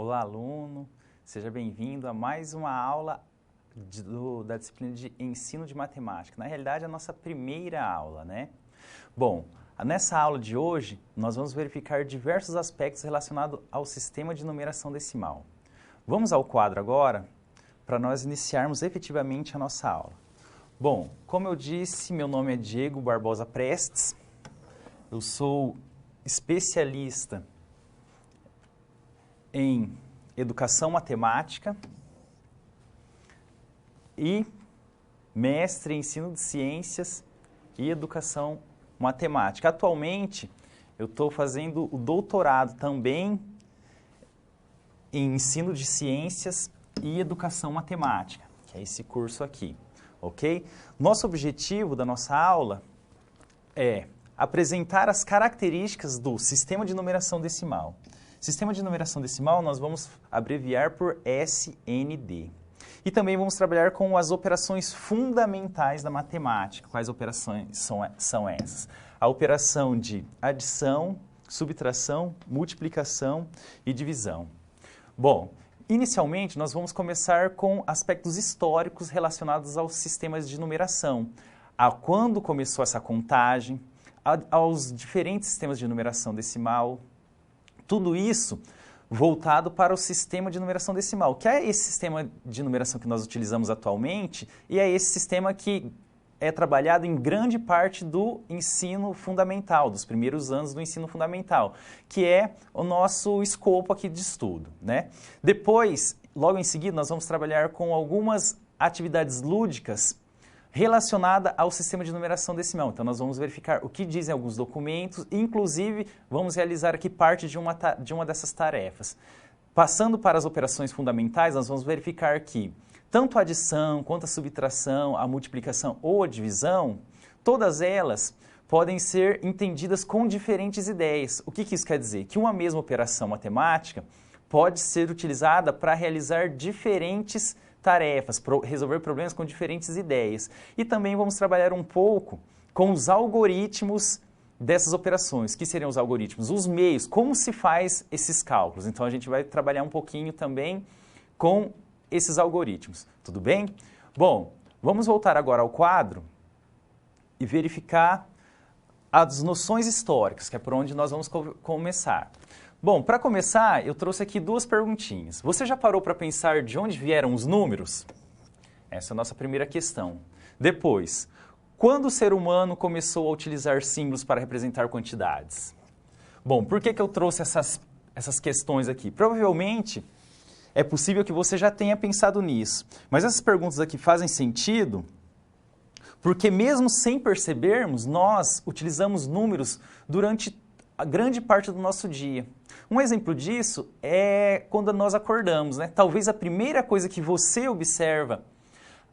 Olá, aluno. Seja bem-vindo a mais uma aula da disciplina de ensino de matemática. Na realidade, é a nossa primeira aula, né? Bom, nessa aula de hoje, nós vamos verificar diversos aspectos relacionados ao sistema de numeração decimal. Vamos ao quadro agora, para nós iniciarmos efetivamente a nossa aula. Bom, como eu disse, meu nome é Diego Barbosa Prestes. Eu sou especialista em educação matemática e mestre em ensino de ciências e educação matemática. Atualmente, eu estou fazendo o doutorado também em ensino de ciências e educação matemática, que é esse curso aqui, ok? Nosso objetivo da nossa aula é apresentar as características do sistema de numeração decimal. Sistema de numeração decimal nós vamos abreviar por SND. E também vamos trabalhar com as operações fundamentais da matemática. Quais operações são essas? A operação de adição, subtração, multiplicação e divisão. Bom, inicialmente nós vamos começar com aspectos históricos relacionados aos sistemas de numeração. A quando começou essa contagem, aos diferentes sistemas de numeração decimal, tudo isso voltado para o sistema de numeração decimal, que é esse sistema de numeração que nós utilizamos atualmente e é esse sistema que é trabalhado em grande parte do ensino fundamental, dos primeiros anos do ensino fundamental, que é o nosso escopo aqui de estudo, né? Depois, logo em seguida, nós vamos trabalhar com algumas atividades lúdicas relacionada ao sistema de numeração decimal. Então, nós vamos verificar o que dizem alguns documentos, inclusive, vamos realizar aqui parte de uma dessas tarefas. Passando para as operações fundamentais, nós vamos verificar que tanto a adição, quanto a subtração, a multiplicação ou a divisão, todas elas podem ser entendidas com diferentes ideias. O que isso quer dizer? Que uma mesma operação matemática pode ser utilizada para realizar diferentes tarefas, resolver problemas com diferentes ideias. E também vamos trabalhar um pouco com os algoritmos dessas operações. O que seriam os algoritmos? Os meios, como se faz esses cálculos. Então, a gente vai trabalhar um pouquinho também com esses algoritmos. Tudo bem? Bom, vamos voltar agora ao quadro e verificar as noções históricas, que é por onde nós vamos começar. Bom, para começar, eu trouxe aqui duas perguntinhas. Você já parou para pensar de onde vieram os números? Essa é a nossa primeira questão. Depois, quando o ser humano começou a utilizar símbolos para representar quantidades? Bom, por que eu trouxe essas questões aqui? Provavelmente, é possível que você já tenha pensado nisso. Mas essas perguntas aqui fazem sentido porque mesmo sem percebermos, nós utilizamos números durante a grande parte do nosso dia. Um exemplo disso é quando nós acordamos, né? Talvez a primeira coisa que você observa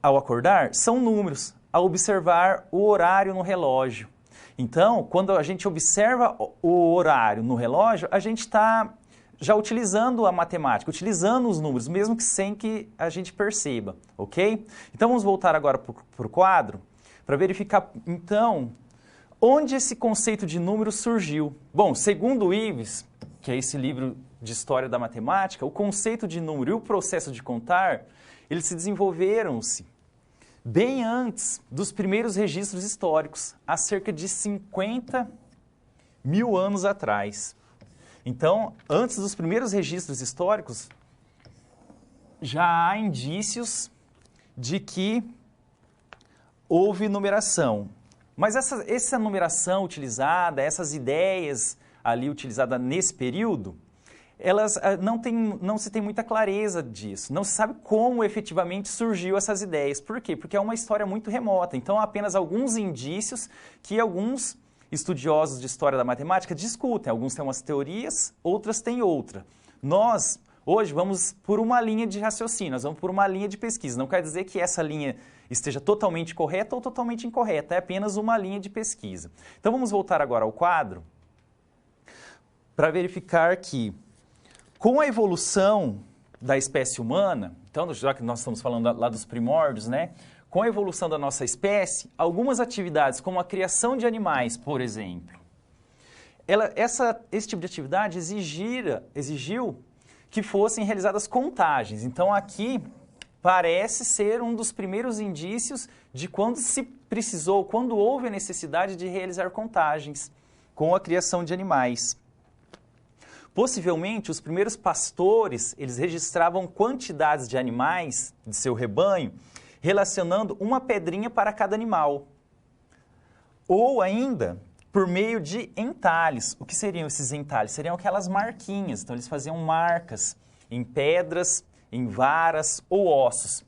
ao acordar são números, ao observar o horário no relógio. Então, quando a gente observa o horário no relógio, a gente está já utilizando a matemática, utilizando os números, mesmo que sem que a gente perceba, ok? Então, vamos voltar agora para o quadro para verificar, então, onde esse conceito de número surgiu? Bom, segundo o Ives, que é esse livro de história da matemática, o conceito de número e o processo de contar, eles se desenvolveram-se bem antes dos primeiros registros históricos, há cerca de 50 mil anos atrás. Então, antes dos primeiros registros históricos, já há indícios de que houve numeração. Mas essa numeração utilizada, essas ideias ali utilizadas nesse período, elas não se tem muita clareza disso. Não se sabe como efetivamente surgiu essas ideias. Por quê? Porque é uma história muito remota. Então, há apenas alguns indícios que alguns estudiosos de história da matemática discutem. Alguns têm umas teorias, outras têm outra. Nós, hoje, vamos por uma linha de raciocínio, nós vamos por uma linha de pesquisa. Não quer dizer que essa linha esteja totalmente correta ou totalmente incorreta, é apenas uma linha de pesquisa. Então, vamos voltar agora ao quadro para verificar que, com a evolução da espécie humana, então, já que nós estamos falando lá dos primórdios, né? Com a evolução da nossa espécie, algumas atividades, como a criação de animais, por exemplo, esse tipo de atividade exigiu que fossem realizadas contagens. Então, aqui parece ser um dos primeiros indícios de quando se precisou, quando houve a necessidade de realizar contagens com a criação de animais. Possivelmente, os primeiros pastores, eles registravam quantidades de animais de seu rebanho, relacionando uma pedrinha para cada animal. Ou ainda, por meio de entalhes. O que seriam esses entalhes? Seriam aquelas marquinhas. Então, eles faziam marcas em pedras, em varas ou ossos.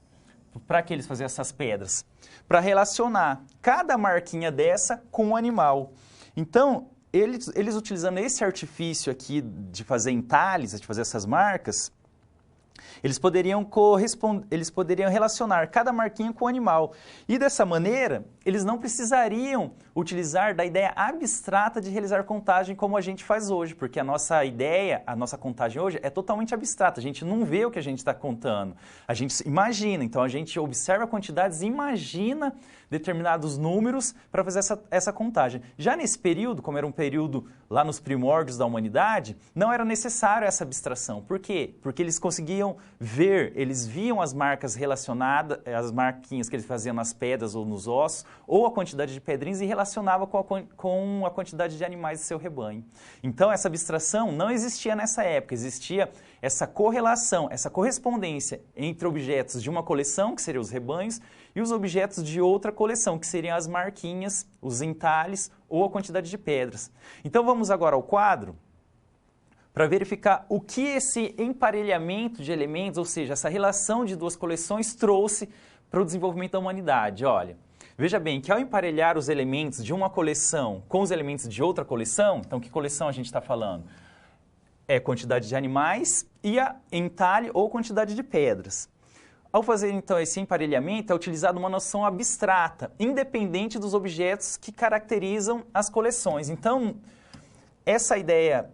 Para que eles faziam essas pedras? Para relacionar cada marquinha dessa com o animal. Então, eles utilizando esse artifício aqui de fazer entalhes, de fazer essas marcas, eles poderiam relacionar cada marquinha com o animal. E dessa maneira, eles não precisariam utilizar da ideia abstrata de realizar contagem como a gente faz hoje, porque a nossa ideia, a nossa contagem hoje é totalmente abstrata. A gente não vê o que a gente está contando. A gente imagina, então a gente observa quantidades e imagina determinados números para fazer essa contagem. Já nesse período, como era um período lá nos primórdios da humanidade, não era necessário essa abstração. Por quê? Porque eles conseguiam ver, eles viam as marcas relacionadas, as marquinhas que eles faziam nas pedras ou nos ossos, ou a quantidade de pedrinhas e relacionava com a quantidade de animais de seu rebanho. Então, essa abstração não existia nessa época, existia essa correlação, essa correspondência entre objetos de uma coleção, que seriam os rebanhos, e os objetos de outra coleção, que seriam as marquinhas, os entalhes ou a quantidade de pedras. Então, vamos agora ao quadro para verificar o que esse emparelhamento de elementos, ou seja, essa relação de duas coleções trouxe para o desenvolvimento da humanidade. Olha, veja bem que ao emparelhar os elementos de uma coleção com os elementos de outra coleção, então que coleção a gente está falando? É quantidade de animais e a entalhe ou quantidade de pedras. Ao fazer então esse emparelhamento, é utilizada uma noção abstrata, independente dos objetos que caracterizam as coleções. Então, essa ideia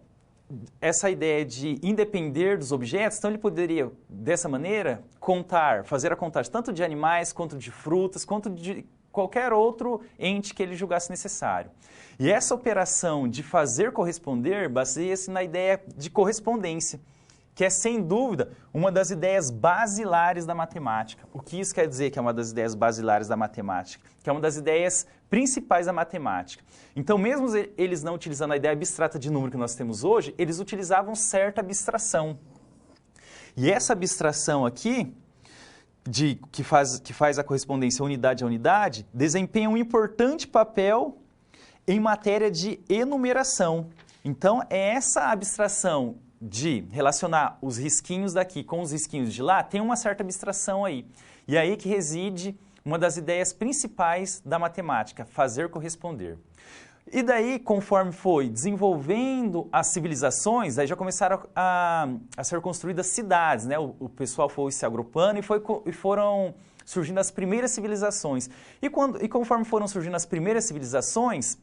de independer dos objetos, então ele poderia, dessa maneira, fazer a contagem tanto de animais, quanto de frutas, quanto de qualquer outro ente que ele julgasse necessário. E essa operação de fazer corresponder baseia-se na ideia de correspondência, que é, sem dúvida, uma das ideias basilares da matemática. O que isso quer dizer que é uma das ideias basilares da matemática? Que é uma das ideias principais da matemática. Então, mesmo eles não utilizando a ideia abstrata de número que nós temos hoje, eles utilizavam certa abstração. E essa abstração aqui, que faz a correspondência unidade a unidade, desempenha um importante papel em matéria de enumeração. Então, é essa abstração de relacionar os risquinhos daqui com os risquinhos de lá, tem uma certa abstração aí. E aí que reside uma das ideias principais da matemática, fazer corresponder. E daí, conforme foi desenvolvendo as civilizações, aí já começaram a ser construídas cidades, né? O pessoal foi se agrupando e foram surgindo as primeiras civilizações. E conforme foram surgindo as primeiras civilizações,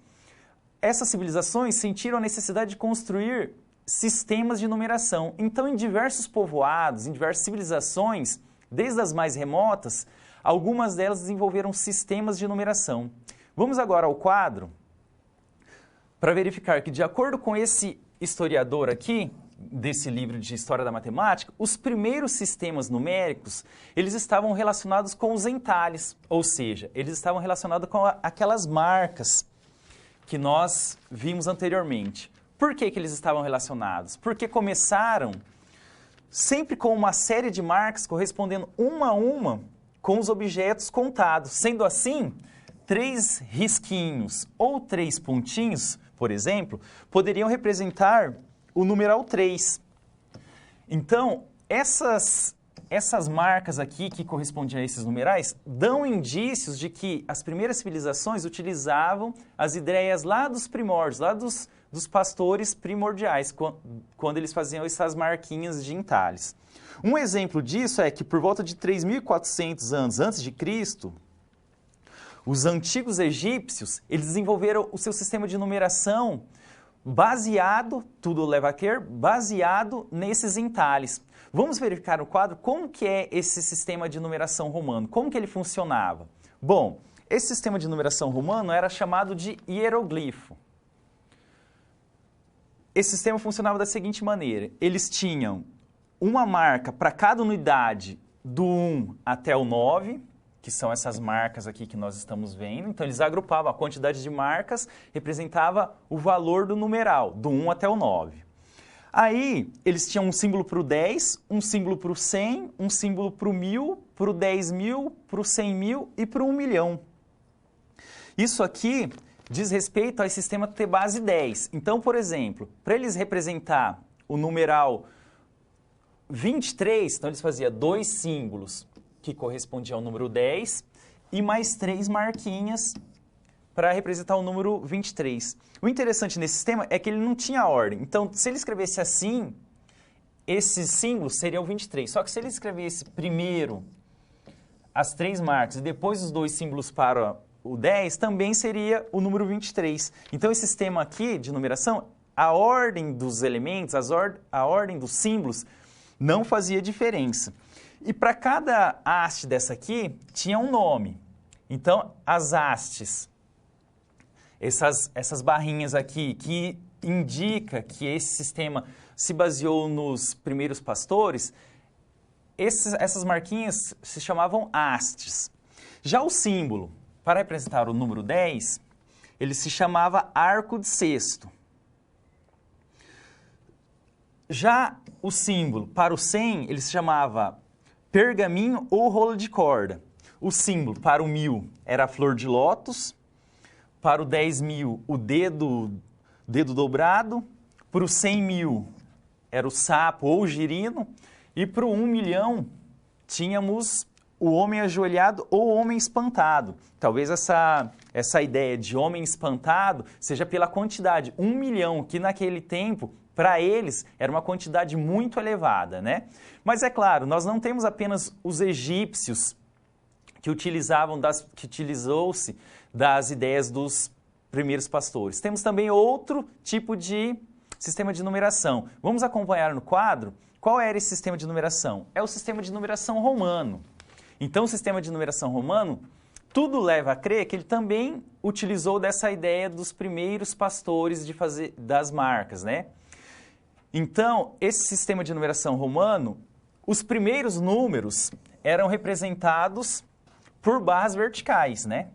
essas civilizações sentiram a necessidade de construir sistemas de numeração. Então, em diversos povoados, em diversas civilizações, desde as mais remotas, algumas delas desenvolveram sistemas de numeração. Vamos agora ao quadro para verificar que, de acordo com esse historiador aqui, desse livro de História da Matemática, os primeiros sistemas numéricos, eles estavam relacionados com os entalhes, ou seja, eles estavam relacionados com aquelas marcas que nós vimos anteriormente. Por que eles estavam relacionados? Porque começaram sempre com uma série de marcas correspondendo uma a uma com os objetos contados. Sendo assim, 3 risquinhos ou 3 pontinhos, por exemplo, poderiam representar o numeral 3. Então, essas marcas aqui que correspondiam a esses numerais dão indícios de que as primeiras civilizações utilizavam as ideias lá dos primórdios, lá dos pastores primordiais, quando eles faziam essas marquinhas de entalhes. Um exemplo disso é que por volta de 3.400 anos antes de Cristo, os antigos egípcios, eles desenvolveram o seu sistema de numeração baseado, tudo leva a crer, baseado nesses entalhes. Vamos verificar no quadro como que é esse sistema de numeração romano, como que ele funcionava. Bom, esse sistema de numeração romano era chamado de hieroglifo. Esse sistema funcionava da seguinte maneira: eles tinham uma marca para cada unidade do 1 até o 9, que são essas marcas aqui que nós estamos vendo. Então, eles agrupavam a quantidade de marcas, representava o valor do numeral, do 1 até o 9. Aí, eles tinham um símbolo para o 10, um símbolo para o 100, um símbolo para o 1000, para o 10.000, para o 100.000 e para o 1 milhão. Isso aqui diz respeito ao sistema T base 10. Então, por exemplo, para eles representar o numeral 23, então eles faziam 2 símbolos que correspondiam ao número 10 e mais 3 marquinhas para representar o número 23. O interessante nesse sistema é que ele não tinha ordem. Então, se ele escrevesse assim, esses símbolos seriam 23. Só que se ele escrevesse primeiro as 3 marcas e depois os 2 símbolos para o 10, também seria o número 23. Então, esse sistema aqui de numeração, a ordem dos elementos, a ordem dos símbolos não fazia diferença. E para cada haste dessa aqui, tinha um nome. Então, as hastes, essas barrinhas aqui, que indica que esse sistema se baseou nos primeiros pastores, essas marquinhas se chamavam hastes. Já o símbolo, para representar o número 10, ele se chamava arco de sexto. Já o símbolo para o 100, ele se chamava pergaminho ou rolo de corda. O símbolo para o 1000 era a flor de lótus, para o 10.000 o dedo dobrado, para o 100.000 era o sapo ou o girino, e para o 1 milhão tínhamos o homem ajoelhado ou o homem espantado. Talvez essa ideia de homem espantado seja pela quantidade. 1 milhão, que naquele tempo, para eles, era uma quantidade muito elevada, né? Mas é claro, nós não temos apenas os egípcios que utilizou-se das ideias dos primeiros pastores. Temos também outro tipo de sistema de numeração. Vamos acompanhar no quadro qual era esse sistema de numeração. É o sistema de numeração romano. Então, o sistema de numeração romano, tudo leva a crer que ele também utilizou dessa ideia dos primeiros pastores de fazer das marcas, né? Então, esse sistema de numeração romano, os primeiros números eram representados por barras verticais, né?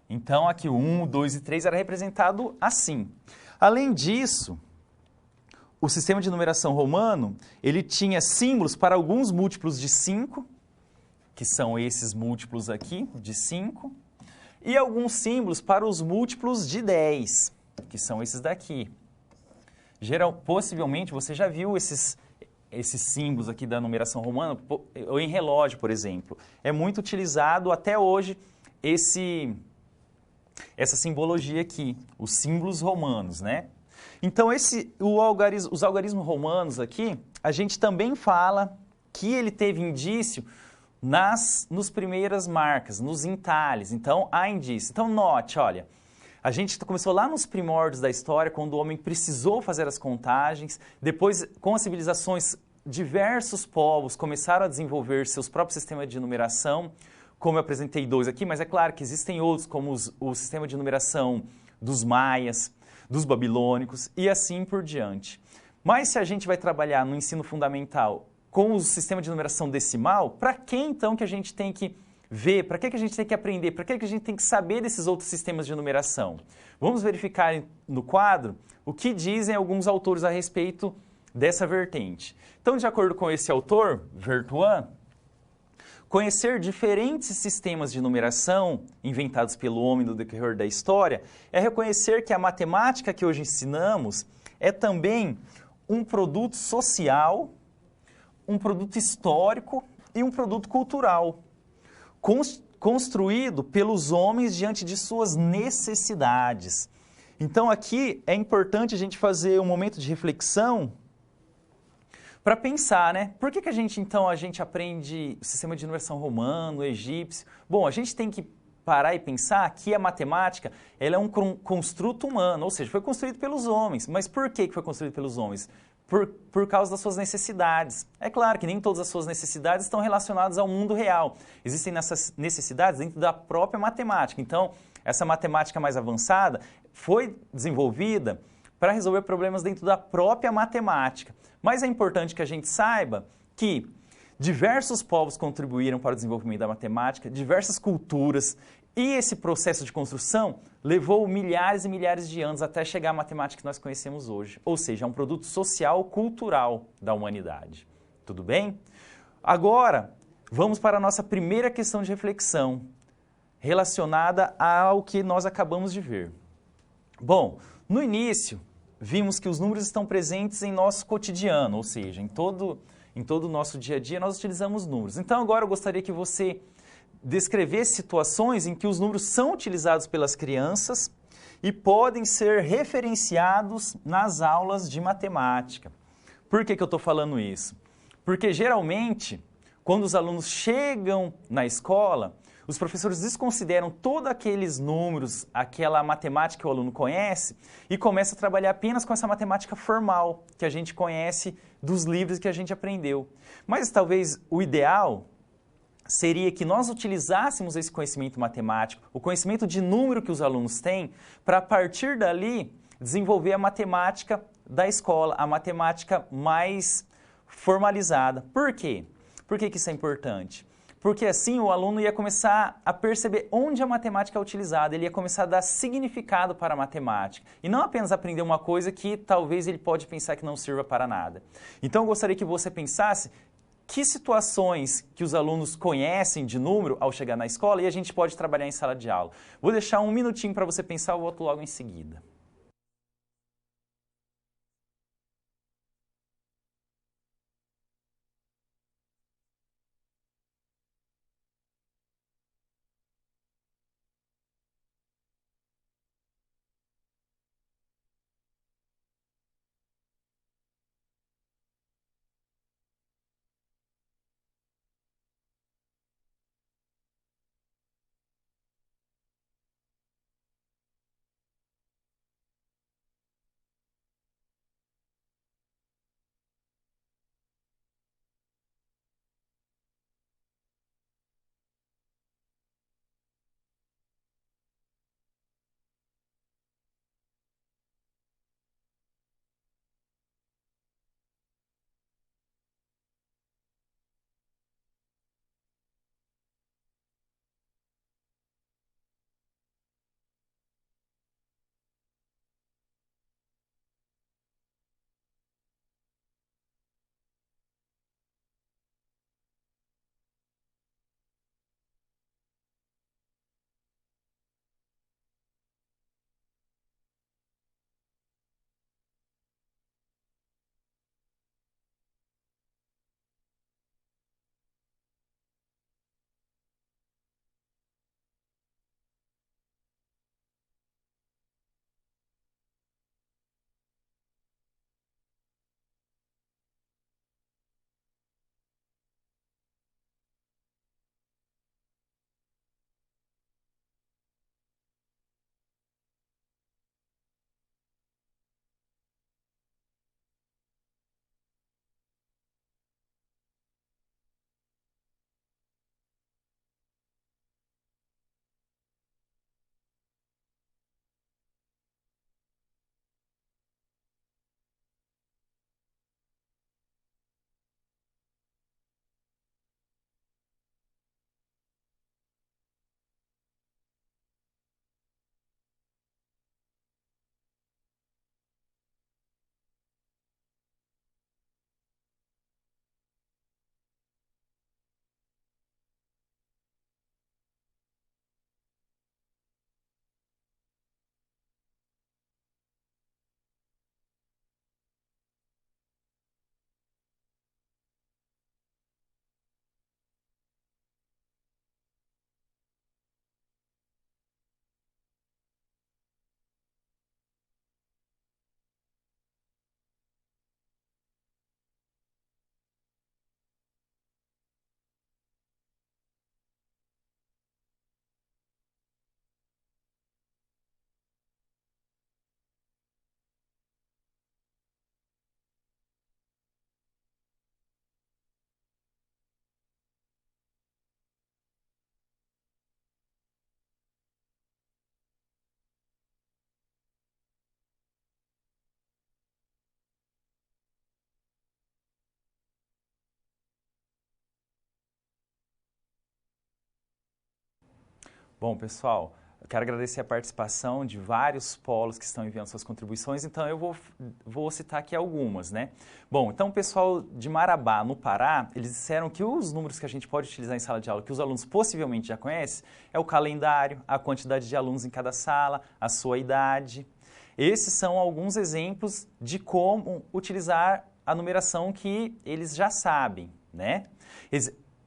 Então, aqui o 1, 2 e 3 era representado assim. Além disso, o sistema de numeração romano, ele tinha símbolos para alguns múltiplos de 5, que são esses múltiplos aqui, de 5, e alguns símbolos para os múltiplos de 10, que são esses daqui. Possivelmente, você já viu esses símbolos aqui da numeração romana, ou em relógio, por exemplo. É muito utilizado até hoje essa simbologia aqui, os símbolos romanos, né? Então, os algarismos romanos aqui, a gente também fala que ele teve indício nos primeiras marcas, nos entalhes. Então, há indício. Então, note, olha, a gente começou lá nos primórdios da história, quando o homem precisou fazer as contagens. Depois, com as civilizações, diversos povos começaram a desenvolver seus próprios sistemas de numeração, como eu apresentei 2 aqui, mas é claro que existem outros, como o sistema de numeração dos maias, dos babilônicos e assim por diante. Mas se a gente vai trabalhar no ensino fundamental com o sistema de numeração decimal, para que então que a gente tem que ver, para que a gente tem que aprender, para que a gente tem que saber desses outros sistemas de numeração? Vamos verificar no quadro o que dizem alguns autores a respeito dessa vertente. Então, de acordo com esse autor, Vertuan, conhecer diferentes sistemas de numeração inventados pelo homem no decorrer da história é reconhecer que a matemática que hoje ensinamos é também um produto social, um produto histórico e um produto cultural, construído pelos homens diante de suas necessidades. Então, aqui é importante a gente fazer um momento de reflexão para pensar, né? Por que a gente aprende o sistema de numeração romano, egípcio? Bom, a gente tem que parar e pensar que a matemática ela é um construto humano, ou seja, foi construído pelos homens. Mas por que foi construído pelos homens? Por causa das suas necessidades. É claro que nem todas as suas necessidades estão relacionadas ao mundo real. Existem essas necessidades dentro da própria matemática. Então, essa matemática mais avançada foi desenvolvida para resolver problemas dentro da própria matemática. Mas é importante que a gente saiba que diversos povos contribuíram para o desenvolvimento da matemática, diversas culturas, e esse processo de construção levou milhares e milhares de anos até chegar à matemática que nós conhecemos hoje. Ou seja, é um produto social, cultural da humanidade. Tudo bem? Agora, vamos para a nossa primeira questão de reflexão, relacionada ao que nós acabamos de ver. Bom, no início, vimos que os números estão presentes em nosso cotidiano, ou seja, em todo o nosso dia a dia nós utilizamos números. Então agora eu gostaria que você descrevesse situações em que os números são utilizados pelas crianças e podem ser referenciados nas aulas de matemática. Por que eu estou falando isso? Porque geralmente, quando os alunos chegam na escola, os professores desconsideram todos aqueles números, aquela matemática que o aluno conhece e começa a trabalhar apenas com essa matemática formal que a gente conhece dos livros que a gente aprendeu. Mas talvez o ideal seria que nós utilizássemos esse conhecimento matemático, o conhecimento de número que os alunos têm, para a partir dali desenvolver a matemática da escola, a matemática mais formalizada. Por quê? Por que isso é importante? Porque assim o aluno ia começar a perceber onde a matemática é utilizada, ele ia começar a dar significado para a matemática. E não apenas aprender uma coisa que talvez ele pode pensar que não sirva para nada. Então eu gostaria que você pensasse que situações que os alunos conhecem de número ao chegar na escola e a gente pode trabalhar em sala de aula. Vou deixar um minutinho para você pensar, eu volto logo em seguida. Bom, pessoal, eu quero agradecer a participação de vários polos que estão enviando suas contribuições, então eu vou citar aqui algumas, né? Bom, então o pessoal de Marabá, no Pará, eles disseram que os números que a gente pode utilizar em sala de aula, que os alunos possivelmente já conhecem, é o calendário, a quantidade de alunos em cada sala, a sua idade. Esses são alguns exemplos de como utilizar a numeração que eles já sabem, né?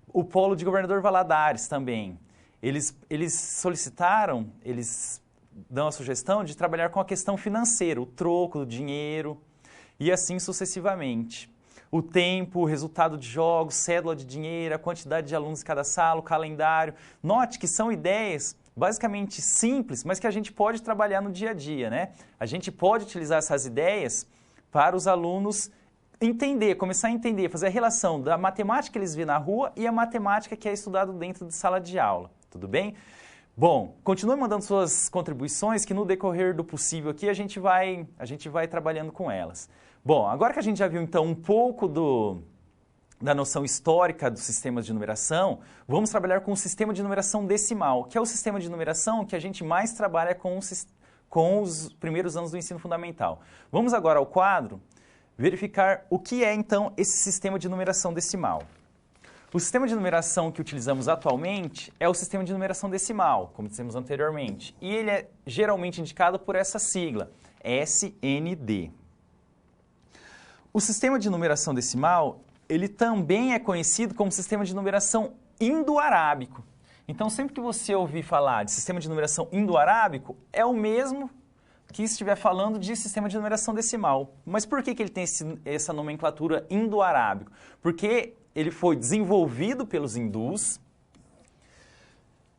O polo de Governador Valadares também. Eles solicitaram, eles dão a sugestão de trabalhar com a questão financeira, o troco, o dinheiro e assim sucessivamente. O tempo, o resultado de jogos, cédula de dinheiro, a quantidade de alunos em cada sala, o calendário. Note que são ideias basicamente simples, mas que a gente pode trabalhar no dia a dia, né? A gente pode utilizar essas ideias para os alunos entender, começar a entender, fazer a relação da matemática que eles vêem na rua e a matemática que é estudada dentro de sala de aula. Tudo bem? Bom, continue mandando suas contribuições que no decorrer do possível aqui a gente vai trabalhando com elas. Bom, agora que a gente já viu então um pouco da noção histórica dos sistemas de numeração, vamos trabalhar com o sistema de numeração decimal, que é o sistema de numeração que a gente mais trabalha com os primeiros anos do ensino fundamental. Vamos agora ao quadro verificar o que é então esse sistema de numeração decimal. O sistema de numeração que utilizamos atualmente é o sistema de numeração decimal, como dissemos anteriormente, e ele é geralmente indicado por essa sigla, SND. O sistema de numeração decimal, ele também é conhecido como sistema de numeração indo-arábico. Então, sempre que você ouvir falar de sistema de numeração indo-arábico, é o mesmo que estiver falando de sistema de numeração decimal. Mas por que ele tem essa nomenclatura indo-arábico? Porque ele foi desenvolvido pelos hindus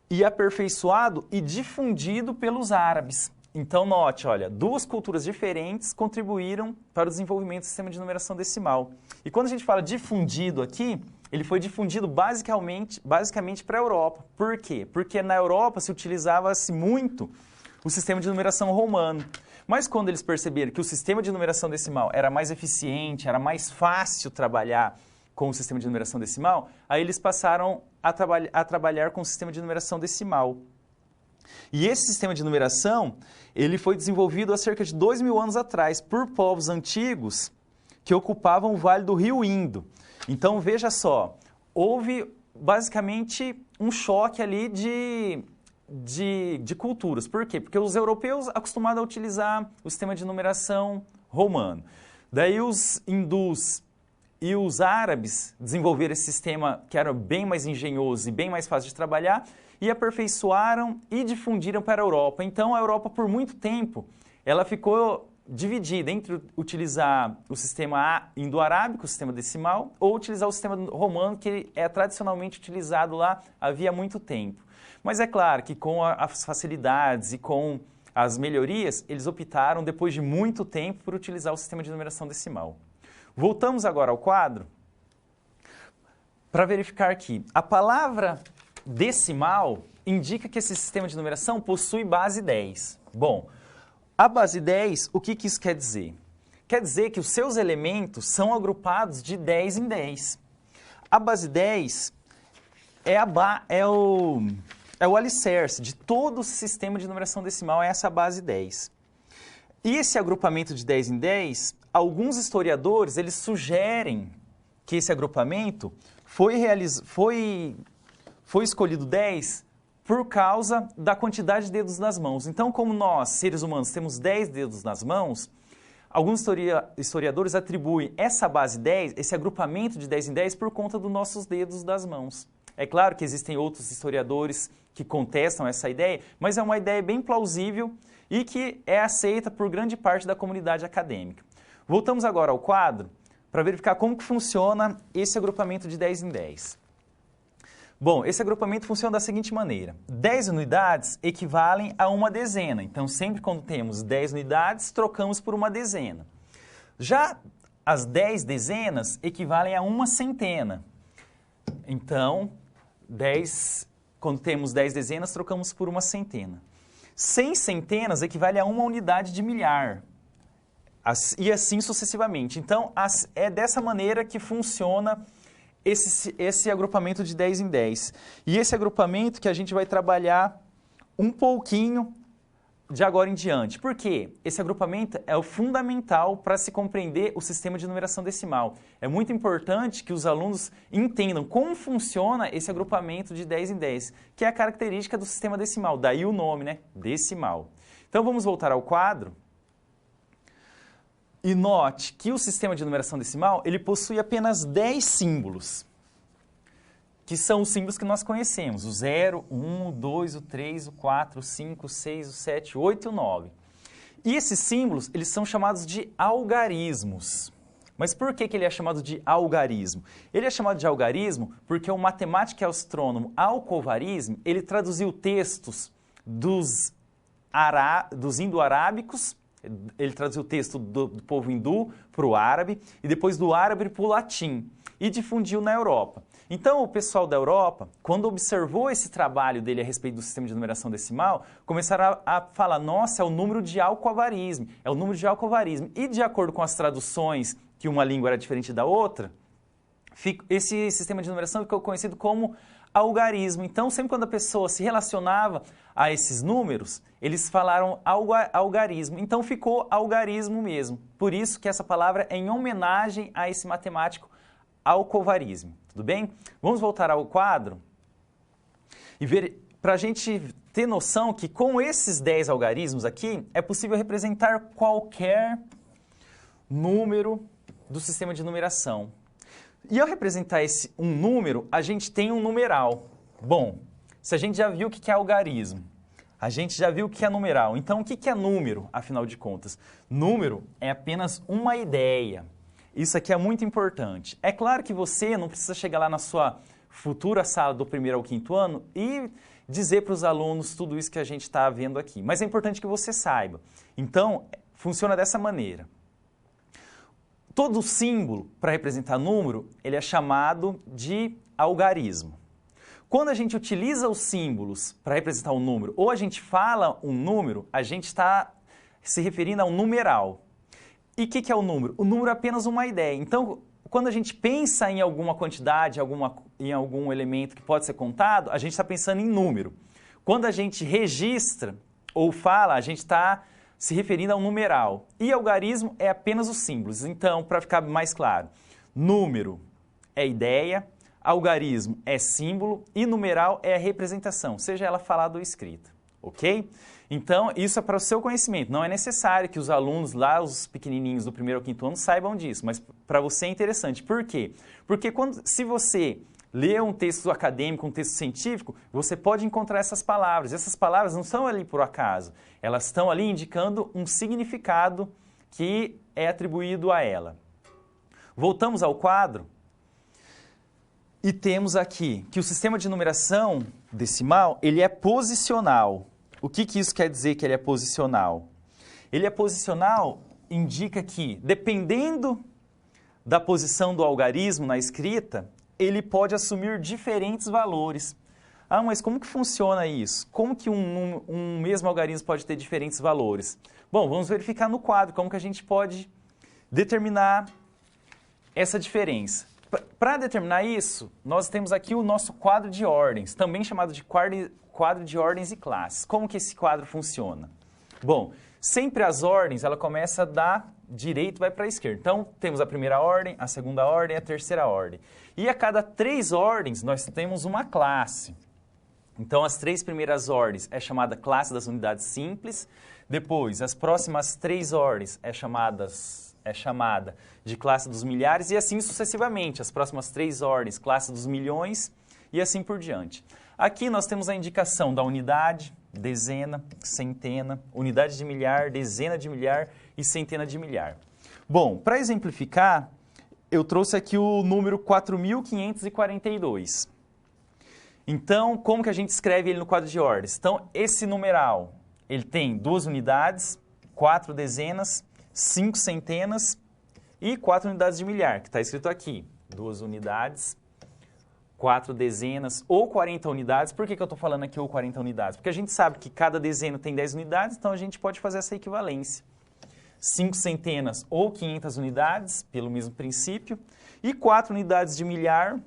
e aperfeiçoado e difundido pelos árabes. Então, note, olha, duas culturas diferentes contribuíram para o desenvolvimento do sistema de numeração decimal. E quando a gente fala difundido aqui, ele foi difundido basicamente para a Europa. Por quê? Porque na Europa se utilizava-se muito o sistema de numeração romano. Mas quando eles perceberam que o sistema de numeração decimal era mais eficiente, era mais fácil trabalhar com o sistema de numeração decimal, aí eles passaram a trabalhar com o sistema de numeração decimal. E esse sistema de numeração, ele foi desenvolvido há cerca de 2.000 anos atrás por povos antigos que ocupavam o Vale do Rio Indo. Então, veja só, houve basicamente um choque ali de culturas. Por quê? Porque os europeus acostumados a utilizar o sistema de numeração romano. Daí os hindus e os árabes desenvolveram esse sistema que era bem mais engenhoso e bem mais fácil de trabalhar e aperfeiçoaram e difundiram para a Europa. Então, a Europa, por muito tempo, ela ficou dividida entre utilizar o sistema indo-arábico, o sistema decimal, ou utilizar o sistema romano, que é tradicionalmente utilizado lá havia muito tempo. Mas é claro que com as facilidades e com as melhorias, eles optaram, depois de muito tempo, por utilizar o sistema de numeração decimal. Voltamos agora ao quadro para verificar que a palavra decimal indica que esse sistema de numeração possui base 10. Bom, a base 10, o que isso quer dizer? Quer dizer que os seus elementos são agrupados de 10 em 10. A base 10 é o alicerce de todo o sistema de numeração decimal, é essa base 10. E esse agrupamento de 10 em 10, alguns historiadores eles sugerem que esse agrupamento foi escolhido 10 por causa da quantidade de dedos nas mãos. Então, como nós, seres humanos, temos 10 dedos nas mãos, alguns historiadores atribuem essa base 10, esse agrupamento de 10 em 10, por conta dos nossos dedos das mãos. É claro que existem outros historiadores que contestam essa ideia, mas é uma ideia bem plausível e que é aceita por grande parte da comunidade acadêmica. Voltamos agora ao quadro para verificar como que funciona esse agrupamento de 10 em 10. Bom, esse agrupamento funciona da seguinte maneira. 10 unidades equivalem a uma dezena. Então, sempre quando temos 10 unidades, trocamos por uma dezena. Já as 10 dezenas equivalem a uma centena. Então, quando temos 10 dezenas, trocamos por uma centena. 100 centenas equivale a uma unidade de milhar. E assim sucessivamente. Então, é dessa maneira que funciona esse agrupamento de 10 em 10. E esse agrupamento que a gente vai trabalhar um pouquinho de agora em diante. Por quê? Esse agrupamento é o fundamental para se compreender o sistema de numeração decimal. É muito importante que os alunos entendam como funciona esse agrupamento de 10 em 10, que é a característica do sistema decimal, daí o nome, né? Decimal. Então vamos voltar ao quadro. E note que o sistema de numeração decimal ele possui apenas 10 símbolos, que são os símbolos que nós conhecemos, o 0, 1, o 2, o 3, o 4, o 5, o 6, o 7, o 8 e o 9. E esses símbolos, eles são chamados de algarismos. Mas por que ele é chamado de algarismo? Ele é chamado de algarismo porque o matemático e astrônomo Al-Khwarizmi, ele traduziu textos dos indo-arábicos, ele traduziu o texto do povo hindu para o árabe, e depois do árabe para o latim, e difundiu na Europa. Então, o pessoal da Europa, quando observou esse trabalho dele a respeito do sistema de numeração decimal, começaram a falar, nossa, é o número de Al-Khwarizmi, é o número de Al-Khwarizmi. E de acordo com as traduções, que uma língua era diferente da outra, esse sistema de numeração ficou conhecido como algarismo. Então, sempre quando a pessoa se relacionava a esses números, eles falaram algarismo. Então, ficou algarismo mesmo. Por isso que essa palavra é em homenagem a esse matemático Al-Khwarizmi. Tudo bem? Vamos voltar ao quadro e ver, para a gente ter noção que com esses 10 algarismos aqui, é possível representar qualquer número do sistema de numeração. E ao representar um número, a gente tem um numeral. Bom, se a gente já viu o que é algarismo, a gente já viu o que é numeral. Então, o que é número, afinal de contas? Número é apenas uma ideia. Isso aqui é muito importante. É claro que você não precisa chegar lá na sua futura sala do 1º ao 5º ano e dizer para os alunos tudo isso que a gente está vendo aqui. Mas é importante que você saiba. Então, funciona dessa maneira. Todo símbolo para representar número, ele é chamado de algarismo. Quando a gente utiliza os símbolos para representar um número, ou a gente fala um número, a gente está se referindo a um numeral. E o que é o número? O número é apenas uma ideia. Então, quando a gente pensa em alguma quantidade, em algum elemento que pode ser contado, a gente está pensando em número. Quando a gente registra ou fala, a gente está se referindo a um numeral. E algarismo é apenas os símbolos. Então, para ficar mais claro, número é ideia, algarismo é símbolo e numeral é a representação, seja ela falada ou escrita. Ok? Então, isso é para o seu conhecimento. Não é necessário que os alunos lá, os pequenininhos do 1º ao 5º ano, saibam disso, mas para você é interessante. Por quê? Porque se você lê um texto acadêmico, um texto científico, você pode encontrar essas palavras. Essas palavras não estão ali por acaso. Elas estão ali indicando um significado que é atribuído a ela. Voltamos ao quadro e temos aqui que o sistema de numeração decimal, ele é posicional. O que isso quer dizer que ele é posicional? Ele é posicional indica que, dependendo da posição do algarismo na escrita, ele pode assumir diferentes valores. Ah, mas como que funciona isso? Como que um mesmo algarismo pode ter diferentes valores? Bom, vamos verificar no quadro como que a gente pode determinar essa diferença. Para determinar isso, nós temos aqui o nosso quadro de ordens, também chamado de quadro de ordens e classes. Como que esse quadro funciona? Bom, sempre as ordens, ela começa da direita e vai para a esquerda. Então, temos a primeira ordem, a segunda ordem e a terceira ordem. E a cada 3 ordens, nós temos uma classe. Então, as 3 primeiras ordens é chamada classe das unidades simples. Depois, as próximas 3 ordens é chamada de classe dos milhares e assim sucessivamente. As próximas 3 ordens, classe dos milhões e assim por diante. Aqui nós temos a indicação da unidade, dezena, centena, unidade de milhar, dezena de milhar e centena de milhar. Bom, para exemplificar, eu trouxe aqui o número 4.542. Então, como que a gente escreve ele no quadro de ordens? Então, esse numeral, ele tem 2 unidades, 4 dezenas, 5 centenas e 4 unidades de milhar, que está escrito aqui. 2 unidades, 4 dezenas ou 40 unidades. Por que eu estou falando aqui ou 40 unidades? Porque a gente sabe que cada dezena tem 10 unidades, então a gente pode fazer essa equivalência. 5 centenas ou 500 unidades, pelo mesmo princípio, e 4 unidades de milhar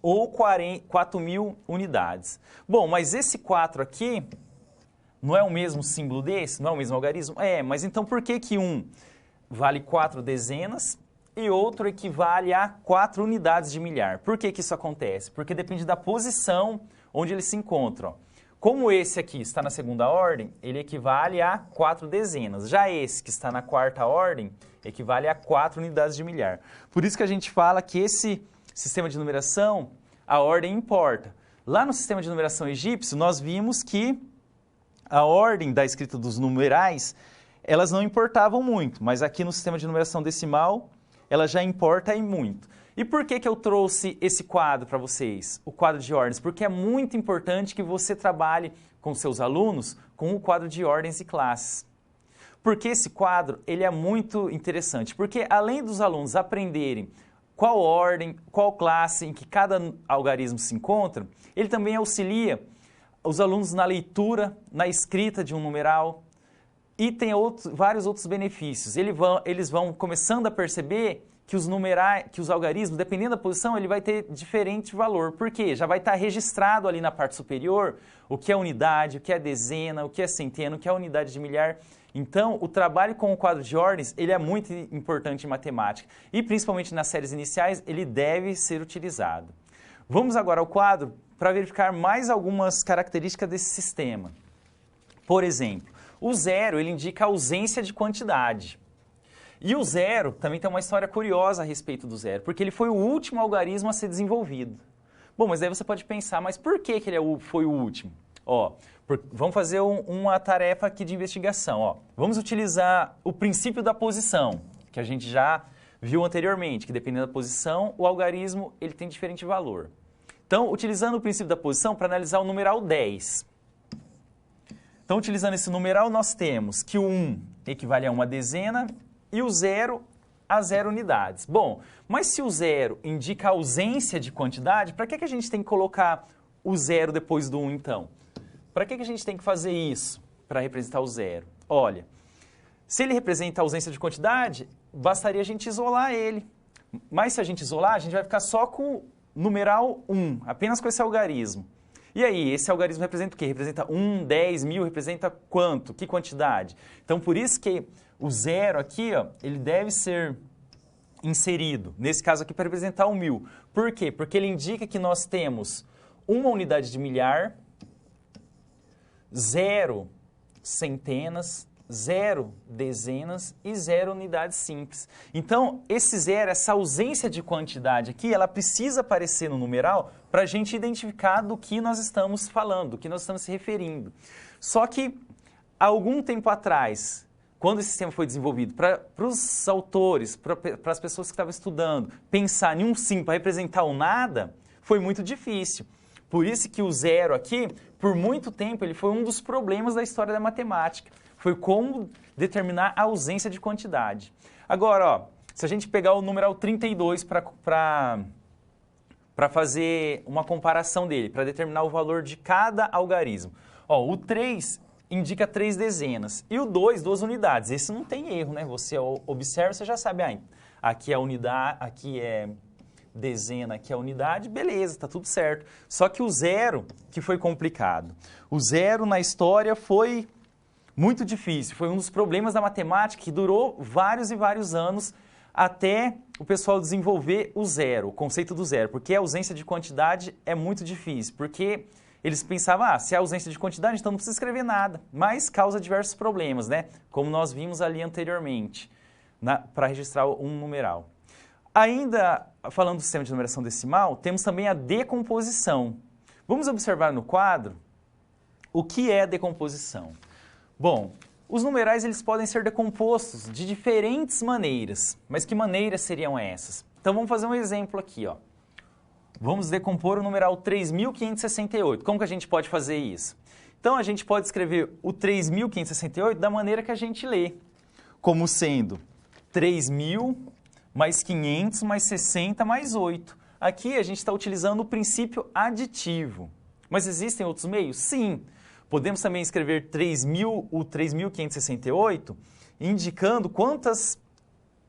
ou 4.000 unidades. Bom, mas esse 4 aqui não é o mesmo símbolo desse? Não é o mesmo algarismo? É, mas então por que que um vale 4 dezenas e outro equivale a 4 unidades de milhar? Por que que isso acontece? Porque depende da posição onde eles se encontram. Como esse aqui está na segunda ordem, ele equivale a 4 dezenas. Já esse que está na quarta ordem, equivale a 4 unidades de milhar. Por isso que a gente fala que esse sistema de numeração, a ordem importa. Lá no sistema de numeração egípcio, nós vimos que a ordem da escrita dos numerais, elas não importavam muito, mas aqui no sistema de numeração decimal, ela já importa e muito. E por que que eu trouxe esse quadro para vocês, o quadro de ordens? Porque é muito importante que você trabalhe com seus alunos com o quadro de ordens e classes. Porque esse quadro, ele é muito interessante, porque além dos alunos aprenderem qual ordem, qual classe em que cada algarismo se encontra, ele também auxilia os alunos na leitura, na escrita de um numeral e tem vários outros benefícios. Eles vão começando a perceber que os algarismos, dependendo da posição, ele vai ter diferente valor. Por quê? Já vai estar registrado ali na parte superior o que é unidade, o que é dezena, o que é centena, o que é unidade de milhar. Então, o trabalho com o quadro de ordens, ele é muito importante em matemática. E, principalmente nas séries iniciais, ele deve ser utilizado. Vamos agora ao quadro para verificar mais algumas características desse sistema. Por exemplo, o zero, ele indica a ausência de quantidade. E o zero também tem uma história curiosa a respeito do zero, porque ele foi o último algarismo a ser desenvolvido. Bom, mas aí você pode pensar, mas por que que ele foi o último? Ó, vamos fazer uma tarefa aqui de investigação. Ó. Vamos utilizar o princípio da posição, que a gente já viu anteriormente, que dependendo da posição, o algarismo ele tem diferente valor. Então, utilizando o princípio da posição para analisar o numeral 10. Então, utilizando esse numeral, nós temos que o 1 equivale a uma dezena e o 0 a 0 unidades. Bom, mas se o 0 indica a ausência de quantidade, para que a gente tem que colocar o 0 depois do 1, então? Para que a gente tem que fazer isso para representar o 0? Olha, se ele representa a ausência de quantidade, bastaria a gente isolar ele. Mas se a gente isolar, a gente vai ficar só com o numeral 1, apenas com esse algarismo. E aí, esse algarismo representa o quê? Representa 1, 10, 1000, representa quanto? Que quantidade? Então, por isso que o 0 aqui, ó, ele deve ser inserido, nesse caso aqui, para representar o 1000. Por quê? Porque ele indica que nós temos uma unidade de milhar, 0 centenas, 0 dezenas e 0 unidades simples. Então, esse 0, essa ausência de quantidade aqui, ela precisa aparecer no numeral para a gente identificar do que nós estamos falando, do que nós estamos se referindo. Só que, há algum tempo atrás, quando esse sistema foi desenvolvido, para os autores, para as pessoas que estavam estudando, pensar em um sim para representar o nada, foi muito difícil. Por isso que o 0 aqui, por muito tempo, ele foi um dos problemas da história da matemática. Foi como determinar a ausência de quantidade. Agora, ó, se a gente pegar o numeral 32 para fazer uma comparação dele, para determinar o valor de cada algarismo. Ó, o 3 indica 3 dezenas e o 2, 2 unidades. Esse não tem erro, né? Você observa, você já sabe, aqui é unidade, aqui é dezena, aqui é unidade, beleza, tá tudo certo. Só que o 0 que foi complicado. O 0 na história foi muito difícil, foi um dos problemas da matemática que durou vários e vários anos até o pessoal desenvolver o 0, o conceito do 0, porque a ausência de quantidade é muito difícil, porque eles pensavam, se é ausência de quantidade, então não precisa escrever nada, mas causa diversos problemas, né? Como nós vimos ali anteriormente, para registrar um numeral. Ainda falando do sistema de numeração decimal, temos também a decomposição. Vamos observar no quadro o que é decomposição. Bom, os numerais eles podem ser decompostos de diferentes maneiras, mas que maneiras seriam essas? Então vamos fazer um exemplo aqui, ó. Vamos decompor o numeral 3.568. Como que a gente pode fazer isso? Então a gente pode escrever o 3.568 da maneira que a gente lê, como sendo 3.000 mais 500 mais 60 mais 8. Aqui a gente está utilizando o princípio aditivo. Mas existem outros meios? Sim. Podemos também escrever 3.568, indicando quantas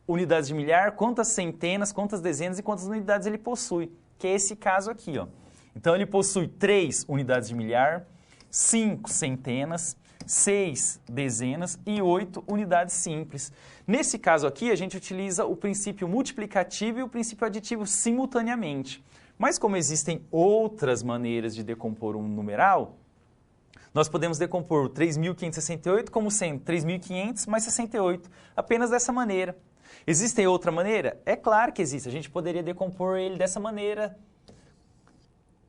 unidades de milhar, quantas centenas, quantas dezenas e quantas unidades ele possui. que é esse caso aqui, ó. Então, ele possui 3 unidades de milhar, 5 centenas, 6 dezenas e 8 unidades simples. Nesse caso aqui, a gente utiliza o princípio multiplicativo e o princípio aditivo simultaneamente. Mas como existem outras maneiras de decompor um numeral, nós podemos decompor o 3.568 como sendo 3.500 mais 68, apenas dessa maneira. Existe outra maneira? É claro que existe. A gente poderia decompor ele dessa maneira,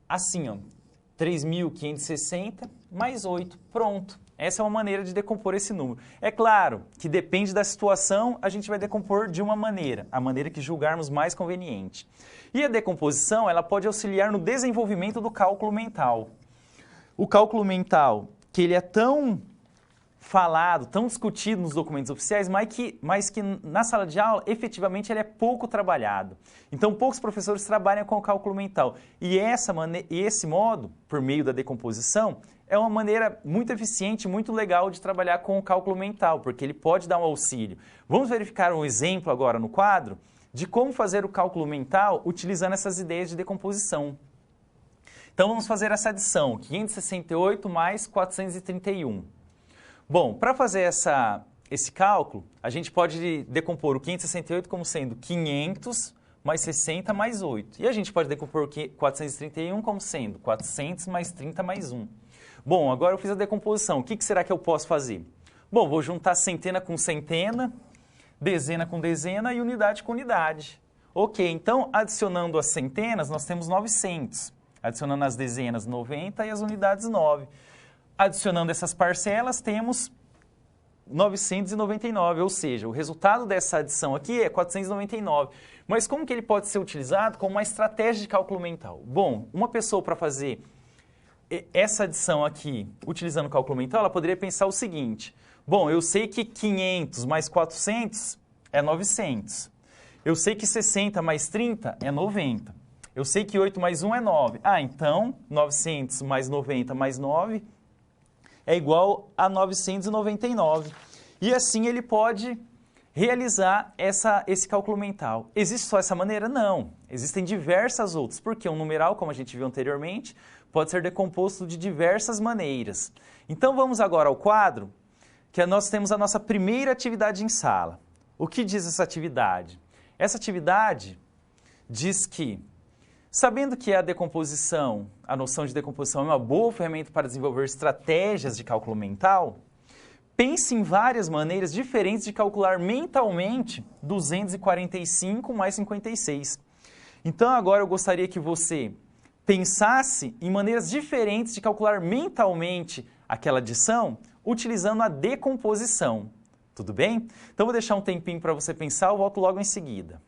assim, ó, 3.560 mais 8, pronto. Essa é uma maneira de decompor esse número. É claro que depende da situação, a gente vai decompor de uma maneira, a maneira que julgarmos mais conveniente. E a decomposição, ela pode auxiliar no desenvolvimento do cálculo mental. O cálculo mental, que ele é tão falado, tão discutido nos documentos oficiais, mas que na sala de aula, efetivamente, ele é pouco trabalhado. Então, poucos professores trabalham com o cálculo mental. E esse modo, por meio da decomposição, é uma maneira muito eficiente, muito legal de trabalhar com o cálculo mental, porque ele pode dar um auxílio. Vamos verificar um exemplo agora no quadro de como fazer o cálculo mental utilizando essas ideias de decomposição. Então, vamos fazer essa adição, 568 mais 431. Bom, para fazer esse cálculo, a gente pode decompor o 568 como sendo 500 mais 60 mais 8. E a gente pode decompor o 431 como sendo 400 mais 30 mais 1. Bom, agora eu fiz a decomposição. O que será que eu posso fazer? Bom, vou juntar centena com centena, dezena com dezena e unidade com unidade. Ok, então adicionando as centenas, nós temos 900. Adicionando as dezenas, 90 e as unidades, 9. Adicionando essas parcelas, temos 999, ou seja, o resultado dessa adição aqui é 499. Mas como que ele pode ser utilizado como uma estratégia de cálculo mental? Bom, uma pessoa para fazer essa adição aqui, utilizando o cálculo mental, ela poderia pensar o seguinte: bom, eu sei que 500 mais 400 é 900. Eu sei que 60 mais 30 é 90. Eu sei que 8 mais 1 é 9. Ah, então 900 mais 90 mais 9 é igual a 999. E assim ele pode realizar esse cálculo mental. Existe só essa maneira? Não. Existem diversas outras, porque um numeral, como a gente viu anteriormente, pode ser decomposto de diversas maneiras. Então vamos agora ao quadro, que nós temos a nossa primeira atividade em sala. O que diz essa atividade? Essa atividade diz que, sabendo que a decomposição, a noção de decomposição é uma boa ferramenta para desenvolver estratégias de cálculo mental, pense em várias maneiras diferentes de calcular mentalmente 245 mais 56. Então agora eu gostaria que você pensasse em maneiras diferentes de calcular mentalmente aquela adição, utilizando a decomposição. Tudo bem? Então vou deixar um tempinho para você pensar, eu volto logo em seguida.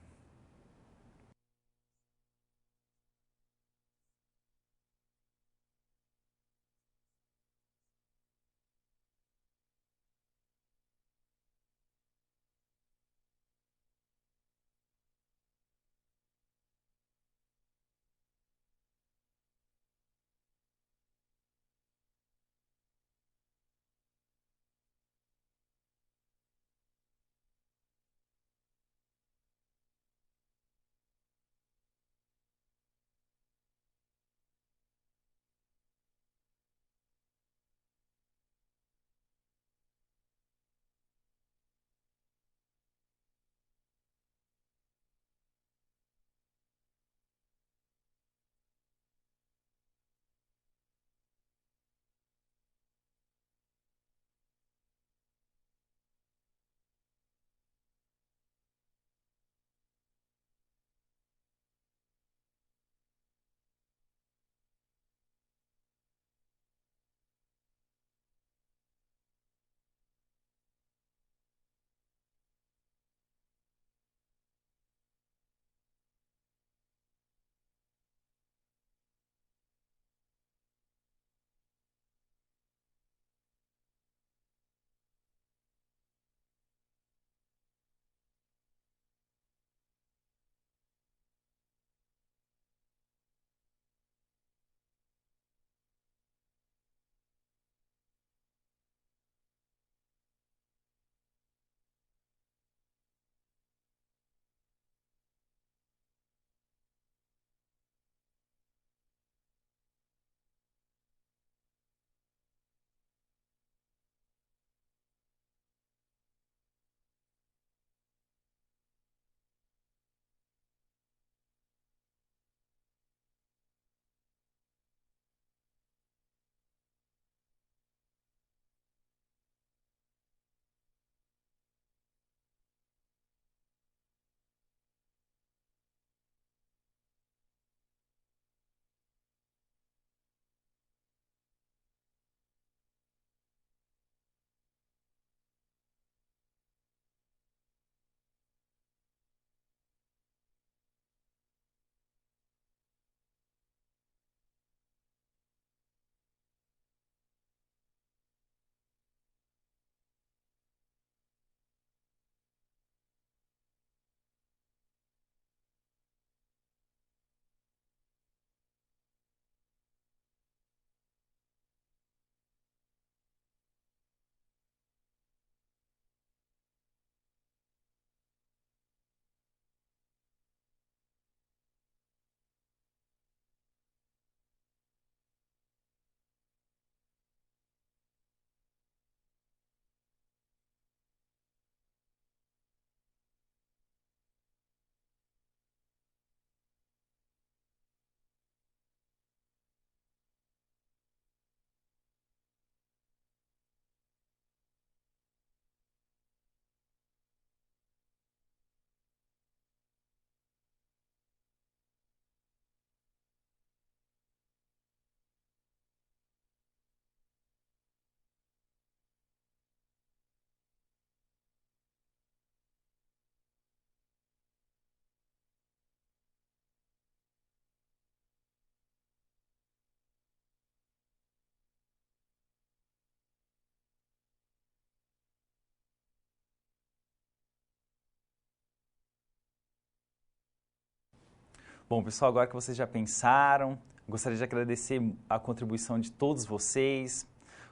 Bom, pessoal, agora que vocês já pensaram, gostaria de agradecer a contribuição de todos vocês.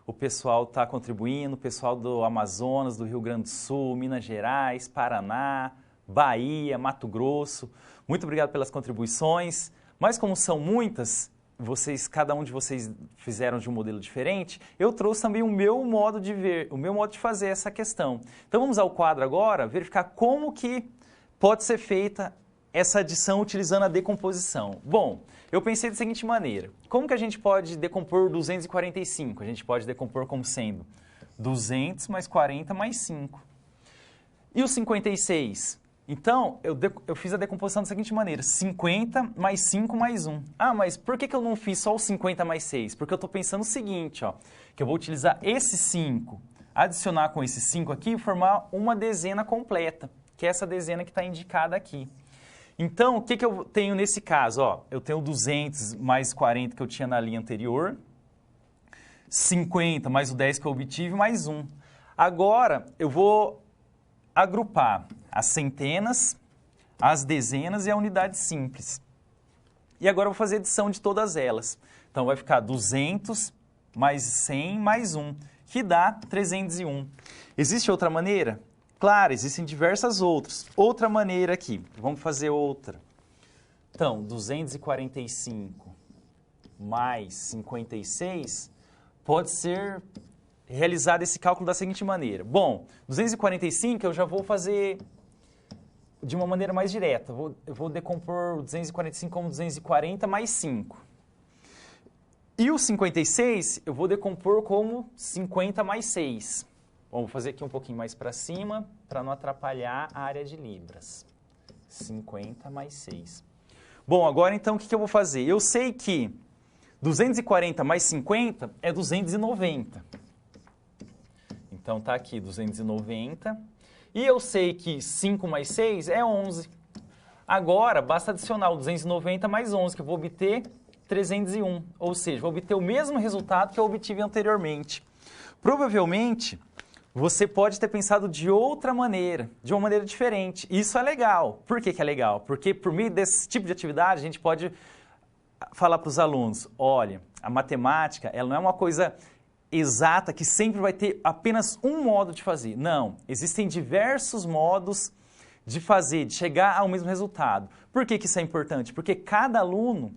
O pessoal está contribuindo, o pessoal do Amazonas, do Rio Grande do Sul, Minas Gerais, Paraná, Bahia, Mato Grosso. Muito obrigado pelas contribuições, mas como são muitas, cada um de vocês fizeram de um modelo diferente, eu trouxe também o meu modo de ver, o meu modo de fazer essa questão. Então vamos ao quadro agora, verificar como que pode ser feita essa adição utilizando a decomposição. Bom, eu pensei da seguinte maneira, como que a gente pode decompor 245? A gente pode decompor como sendo 200 mais 40 mais 5. E o 56? Então, eu fiz a decomposição da seguinte maneira, 50 mais 5 mais 1. Ah, mas por que eu não fiz só o 50 mais 6? Porque eu estou pensando o seguinte, ó, que eu vou utilizar esse 5, adicionar com esse 5 aqui e formar uma dezena completa, que é essa dezena que está indicada aqui. Então, o que eu tenho nesse caso? Ó, eu tenho 200 mais 40 que eu tinha na linha anterior, 50 mais o 10 que eu obtive, mais 1. Agora, eu vou agrupar as centenas, as dezenas e a unidade simples. E agora eu vou fazer a adição de todas elas. Então, vai ficar 200 mais 100 mais 1, que dá 301. Existe outra maneira? Claro, existem diversas outras. Outra maneira aqui, vamos fazer outra. Então, 245 mais 56 pode ser realizado esse cálculo da seguinte maneira. Bom, 245 eu já vou fazer de uma maneira mais direta. Eu vou decompor 245 como 240 mais 5. E o 56 eu vou decompor como 50 mais 6. Bom, vou fazer aqui um pouquinho mais para cima, para não atrapalhar a área de libras. 50 mais 6. Bom, agora então o que eu vou fazer? Eu sei que 240 mais 50 é 290. Então tá aqui 290. E eu sei que 5 mais 6 é 11. Agora basta adicionar o 290 mais 11, que eu vou obter 301. Ou seja, vou obter o mesmo resultado que eu obtive anteriormente. Provavelmente você pode ter pensado de outra maneira, de uma maneira diferente. Isso é legal. Por que é legal? Porque por meio desse tipo de atividade a gente pode falar para os alunos, olha, a matemática ela não é uma coisa exata que sempre vai ter apenas um modo de fazer. Não, existem diversos modos de fazer, de chegar ao mesmo resultado. Por que isso é importante? Porque cada aluno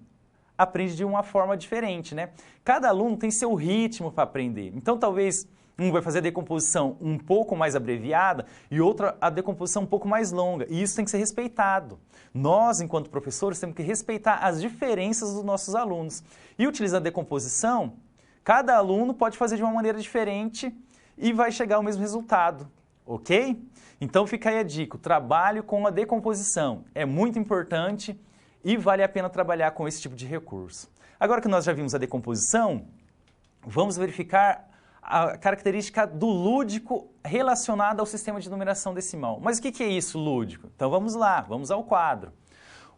aprende de uma forma diferente, né? Cada aluno tem seu ritmo para aprender. Então, talvez um vai fazer a decomposição um pouco mais abreviada e outro a decomposição um pouco mais longa. E isso tem que ser respeitado. Nós, enquanto professores, temos que respeitar as diferenças dos nossos alunos. E utilizando a decomposição, cada aluno pode fazer de uma maneira diferente e vai chegar ao mesmo resultado, ok? Então fica aí a dica, o trabalho com a decomposição é muito importante e vale a pena trabalhar com esse tipo de recurso. Agora que nós já vimos a decomposição, vamos verificar a característica do lúdico relacionada ao sistema de numeração decimal. Mas o que é isso, lúdico? Então vamos lá, vamos ao quadro.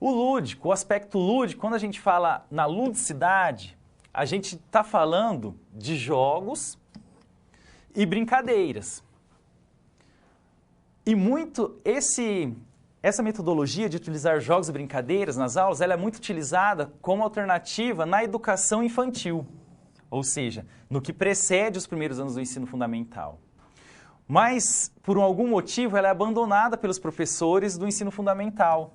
O lúdico, o aspecto lúdico, quando a gente fala na ludicidade, a gente está falando de jogos e brincadeiras. E muito essa metodologia de utilizar jogos e brincadeiras nas aulas, ela é muito utilizada como alternativa na educação infantil, ou seja, no que precede os primeiros anos do ensino fundamental. Mas, por algum motivo, ela é abandonada pelos professores do ensino fundamental,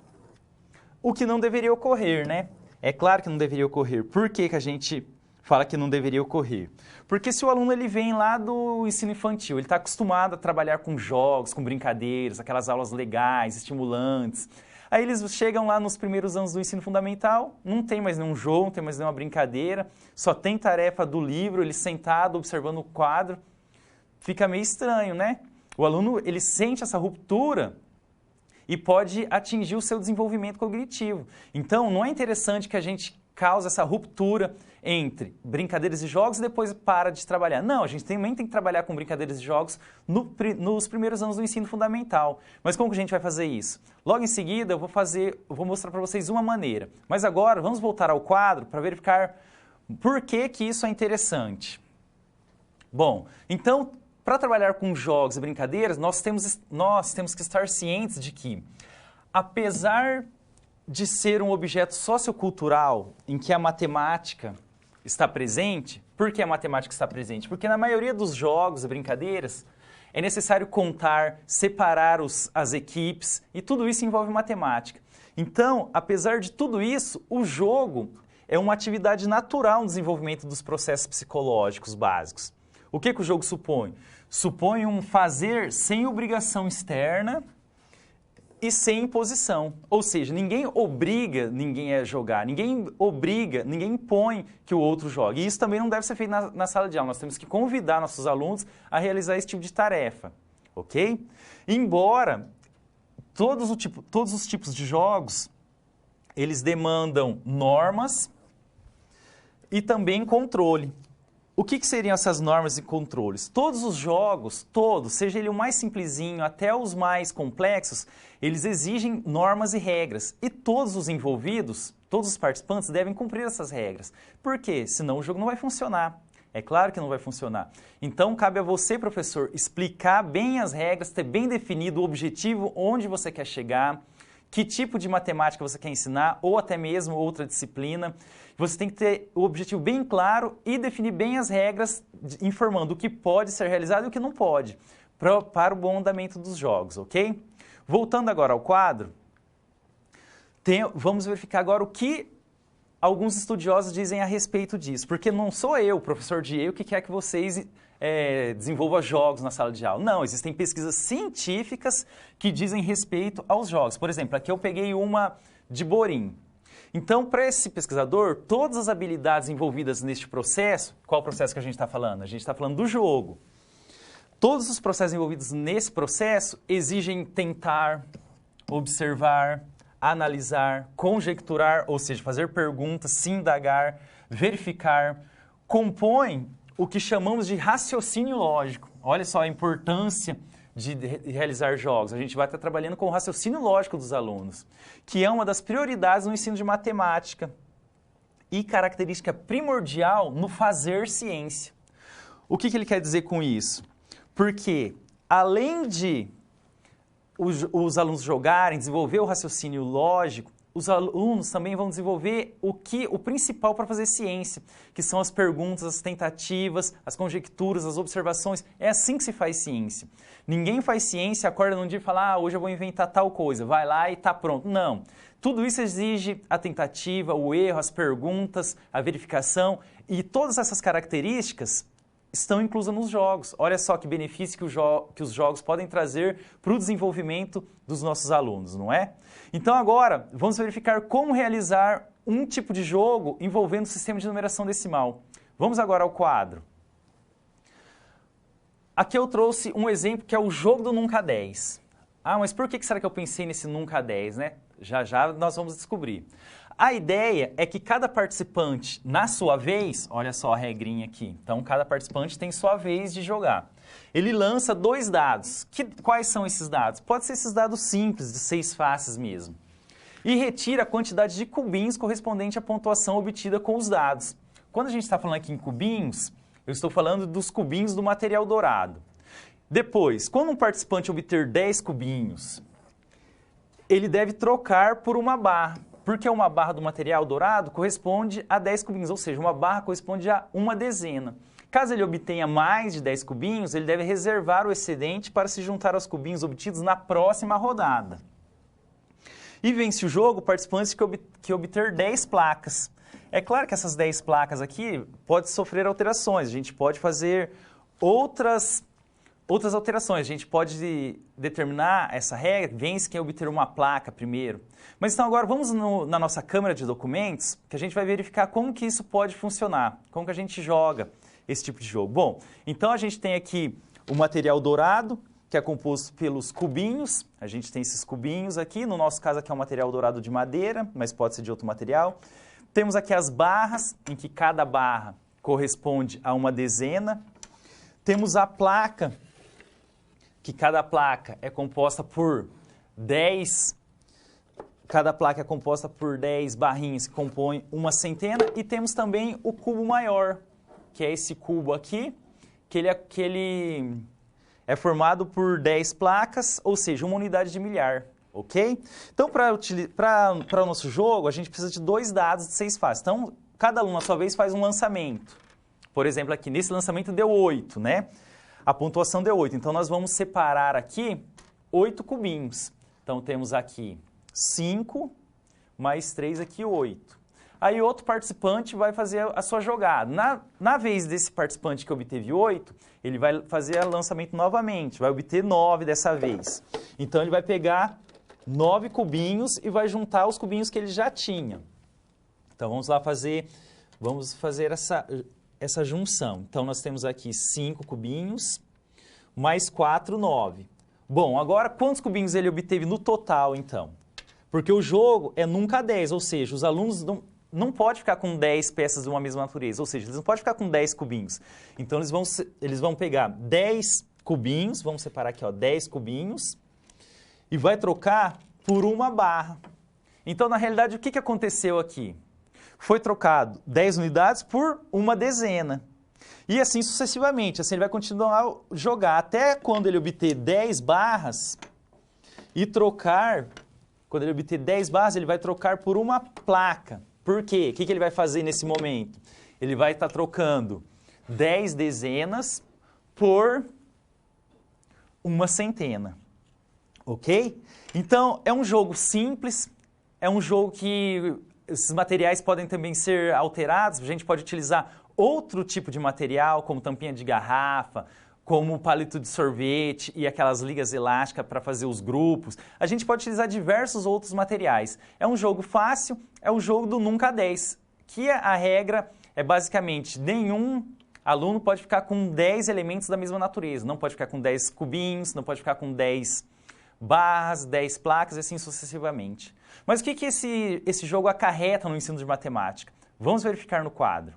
o que não deveria ocorrer, né? É claro que não deveria ocorrer. Por que a gente fala que não deveria ocorrer? Porque se o aluno ele vem lá do ensino infantil, ele está acostumado a trabalhar com jogos, com brincadeiras, aquelas aulas legais, estimulantes. Aí eles chegam lá nos primeiros anos do ensino fundamental, não tem mais nenhum jogo, não tem mais nenhuma brincadeira, só tem tarefa do livro, ele sentado observando o quadro. Fica meio estranho, né? O aluno ele sente essa ruptura e pode atingir o seu desenvolvimento cognitivo. Então, não é interessante que a gente cause essa ruptura entre brincadeiras e jogos e depois para de trabalhar. Não, a gente também tem que trabalhar com brincadeiras e jogos nos primeiros anos do ensino fundamental. Mas como que a gente vai fazer isso? Logo em seguida, eu vou mostrar para vocês uma maneira. Mas agora, vamos voltar ao quadro para verificar por que isso é interessante. Bom, então, para trabalhar com jogos e brincadeiras, nós temos que estar cientes de que, apesar de ser um objeto sociocultural em que a matemática está presente, por que a matemática está presente? Porque na maioria dos jogos e brincadeiras é necessário contar, separar as equipes e tudo isso envolve matemática. Então, apesar de tudo isso, o jogo é uma atividade natural no desenvolvimento dos processos psicológicos básicos. O que o jogo supõe? Supõe um fazer sem obrigação externa e sem imposição. Ou seja, ninguém obriga ninguém a jogar, ninguém obriga, ninguém impõe que o outro jogue. E isso também não deve ser feito na sala de aula. Nós temos que convidar nossos alunos a realizar esse tipo de tarefa, ok? Embora todos os tipos de jogos, eles demandam normas e também controle. O que seriam essas normas e controles? Todos os jogos, seja ele o mais simplesinho até os mais complexos, eles exigem normas e regras. E todos os envolvidos, todos os participantes devem cumprir essas regras. Por quê? Senão o jogo não vai funcionar. É claro que não vai funcionar. Então, cabe a você, professor, explicar bem as regras, ter bem definido o objetivo, onde você quer chegar, que tipo de matemática você quer ensinar, ou até mesmo outra disciplina. Você tem que ter o objetivo bem claro e definir bem as regras, informando o que pode ser realizado e o que não pode, para o bom andamento dos jogos, ok? Voltando agora ao quadro, vamos verificar agora o que alguns estudiosos dizem a respeito disso, porque não sou eu, professor Diego, que quer que vocês desenvolvam jogos na sala de aula. Não, existem pesquisas científicas que dizem respeito aos jogos. Por exemplo, aqui eu peguei uma de Borin. Então, para esse pesquisador, todas as habilidades envolvidas neste processo, qual processo que a gente está falando? A gente está falando do jogo. Todos os processos envolvidos nesse processo exigem tentar, observar, analisar, conjecturar, ou seja, fazer perguntas, se indagar, verificar, compõem o que chamamos de raciocínio lógico. Olha só a importância de realizar jogos. A gente vai estar trabalhando com o raciocínio lógico dos alunos, que é uma das prioridades no ensino de matemática e característica primordial no fazer ciência. O que ele quer dizer com isso? Porque, além de os alunos jogarem, desenvolver o raciocínio lógico, os alunos também vão desenvolver o principal para fazer ciência, que são as perguntas, as tentativas, as conjecturas, as observações. É assim que se faz ciência. Ninguém faz ciência, acorda num dia e fala, hoje eu vou inventar tal coisa, vai lá e está pronto. Não. Tudo isso exige a tentativa, o erro, as perguntas, a verificação, e todas essas características estão inclusas nos jogos. Olha só que benefício que os jogos podem trazer para o desenvolvimento dos nossos alunos, não é? Então agora, vamos verificar como realizar um tipo de jogo envolvendo o sistema de numeração decimal. Vamos agora ao quadro. Aqui eu trouxe um exemplo que é o jogo do Nunca 10. Mas por que será que eu pensei nesse Nunca 10, né? Já já nós vamos descobrir. A ideia é que cada participante, na sua vez, olha só a regrinha aqui, então cada participante tem sua vez de jogar. Ele lança 2 dados. Quais são esses dados? Pode ser esses dados simples, de 6 faces mesmo. E retira a quantidade de cubinhos correspondente à pontuação obtida com os dados. Quando a gente está falando aqui em cubinhos, eu estou falando dos cubinhos do material dourado. Depois, quando um participante obter 10 cubinhos, ele deve trocar por uma barra. Porque uma barra do material dourado corresponde a 10 cubinhos, ou seja, uma barra corresponde a uma dezena. Caso ele obtenha mais de 10 cubinhos, ele deve reservar o excedente para se juntar aos cubinhos obtidos na próxima rodada. E vence o jogo o participante que obter 10 placas. É claro que essas 10 placas aqui podem sofrer alterações, a gente pode fazer outras alterações. A gente pode determinar essa regra, vence quem obter uma placa primeiro. Mas então agora vamos na nossa câmera de documentos, que a gente vai verificar como que isso pode funcionar, como que a gente joga esse tipo de jogo. Bom, então a gente tem aqui o material dourado, que é composto pelos cubinhos. A gente tem esses cubinhos aqui, no nosso caso aqui é um material dourado de madeira, mas pode ser de outro material. Temos aqui as barras, em que cada barra corresponde a uma dezena. Temos a placa, que cada placa é composta por 10 barrinhas que compõem uma centena, e temos também o cubo maior, que é esse cubo aqui, que ele é formado por 10 placas, ou seja, uma unidade de milhar. Ok? Então, para o nosso jogo, a gente precisa de 2 dados de 6 faces. Então, cada aluno, à sua vez, faz um lançamento. Por exemplo, aqui, nesse lançamento deu 8, né? A pontuação deu 8. Então, nós vamos separar aqui 8 cubinhos. Então, temos aqui 5, mais 3 aqui, 8. Aí, outro participante vai fazer a sua jogada. Na vez desse participante que obteve 8, ele vai fazer o lançamento novamente, vai obter 9 dessa vez. Então, ele vai pegar 9 cubinhos e vai juntar os cubinhos que ele já tinha. Então, vamos lá fazer essa junção. Então, nós temos aqui 5 cubinhos, mais 4, 9. Bom, agora, quantos cubinhos ele obteve no total, então? Porque o jogo é nunca 10, ou seja, os alunos não podem ficar com 10 peças de uma mesma natureza, ou seja, eles não podem ficar com 10 cubinhos. Então, eles vão pegar 10 cubinhos, vamos separar aqui, ó, 10 cubinhos, e vai trocar por uma barra. Então, na realidade, o que aconteceu aqui? Foi trocado 10 unidades por uma dezena. E assim sucessivamente. Assim ele vai continuar a jogar até quando ele obter 10 barras e trocar... Quando ele obter 10 barras, ele vai trocar por uma placa. Por quê? O que ele vai fazer nesse momento? Ele vai estar trocando 10 dezenas por uma centena. Ok? Então, é um jogo simples, é um jogo que esses materiais podem também ser alterados, a gente pode utilizar outro tipo de material, como tampinha de garrafa, como palito de sorvete e aquelas ligas elásticas para fazer os grupos. A gente pode utilizar diversos outros materiais. É um jogo fácil, é o jogo do nunca 10, que a regra é basicamente nenhum aluno pode ficar com 10 elementos da mesma natureza. Não pode ficar com 10 cubinhos, não pode ficar com 10 barras, 10 placas e assim sucessivamente. Mas o que esse jogo acarreta no ensino de matemática? Vamos verificar no quadro.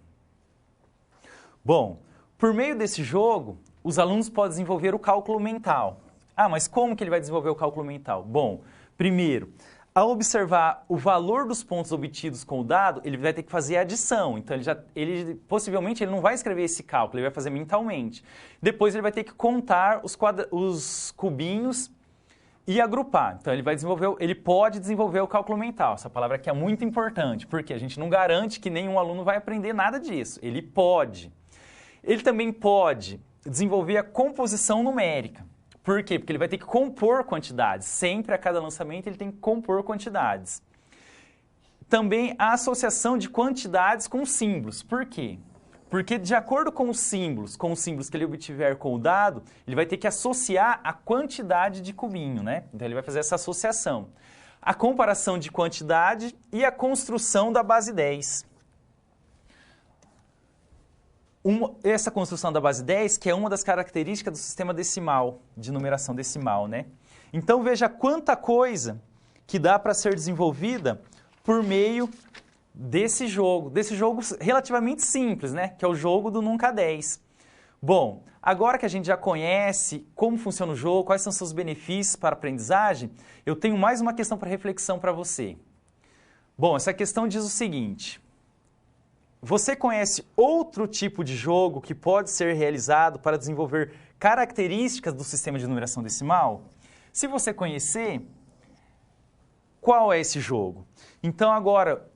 Bom, por meio desse jogo, os alunos podem desenvolver o cálculo mental. Ah, mas como que ele vai desenvolver o cálculo mental? Bom, primeiro, ao observar o valor dos pontos obtidos com o dado, ele vai ter que fazer a adição. Então, possivelmente, ele não vai escrever esse cálculo, ele vai fazer mentalmente. Depois, ele vai ter que contar os cubinhos e agrupar. Então, ele pode desenvolver o cálculo mental. Essa palavra aqui é muito importante, porque a gente não garante que nenhum aluno vai aprender nada disso. Ele pode. Ele também pode desenvolver a composição numérica. Por quê? Porque ele vai ter que compor quantidades. Sempre, a cada lançamento, ele tem que compor quantidades. Também a associação de quantidades com símbolos. Por quê? Porque, de acordo com os símbolos que ele obtiver com o dado, ele vai ter que associar a quantidade de cubinho, né? Então, ele vai fazer essa associação. A comparação de quantidade e a construção da base 10. Essa construção da base 10, que é uma das características do sistema decimal, de numeração decimal, né? Então, veja quanta coisa que dá para ser desenvolvida por meio desse jogo relativamente simples, né? Que é o jogo do nunca 10. Bom, agora que a gente já conhece como funciona o jogo, quais são seus benefícios para a aprendizagem, eu tenho mais uma questão para reflexão para você. Bom, essa questão diz o seguinte: você conhece outro tipo de jogo que pode ser realizado para desenvolver características do sistema de numeração decimal? Se você conhecer, qual é esse jogo? Então agora,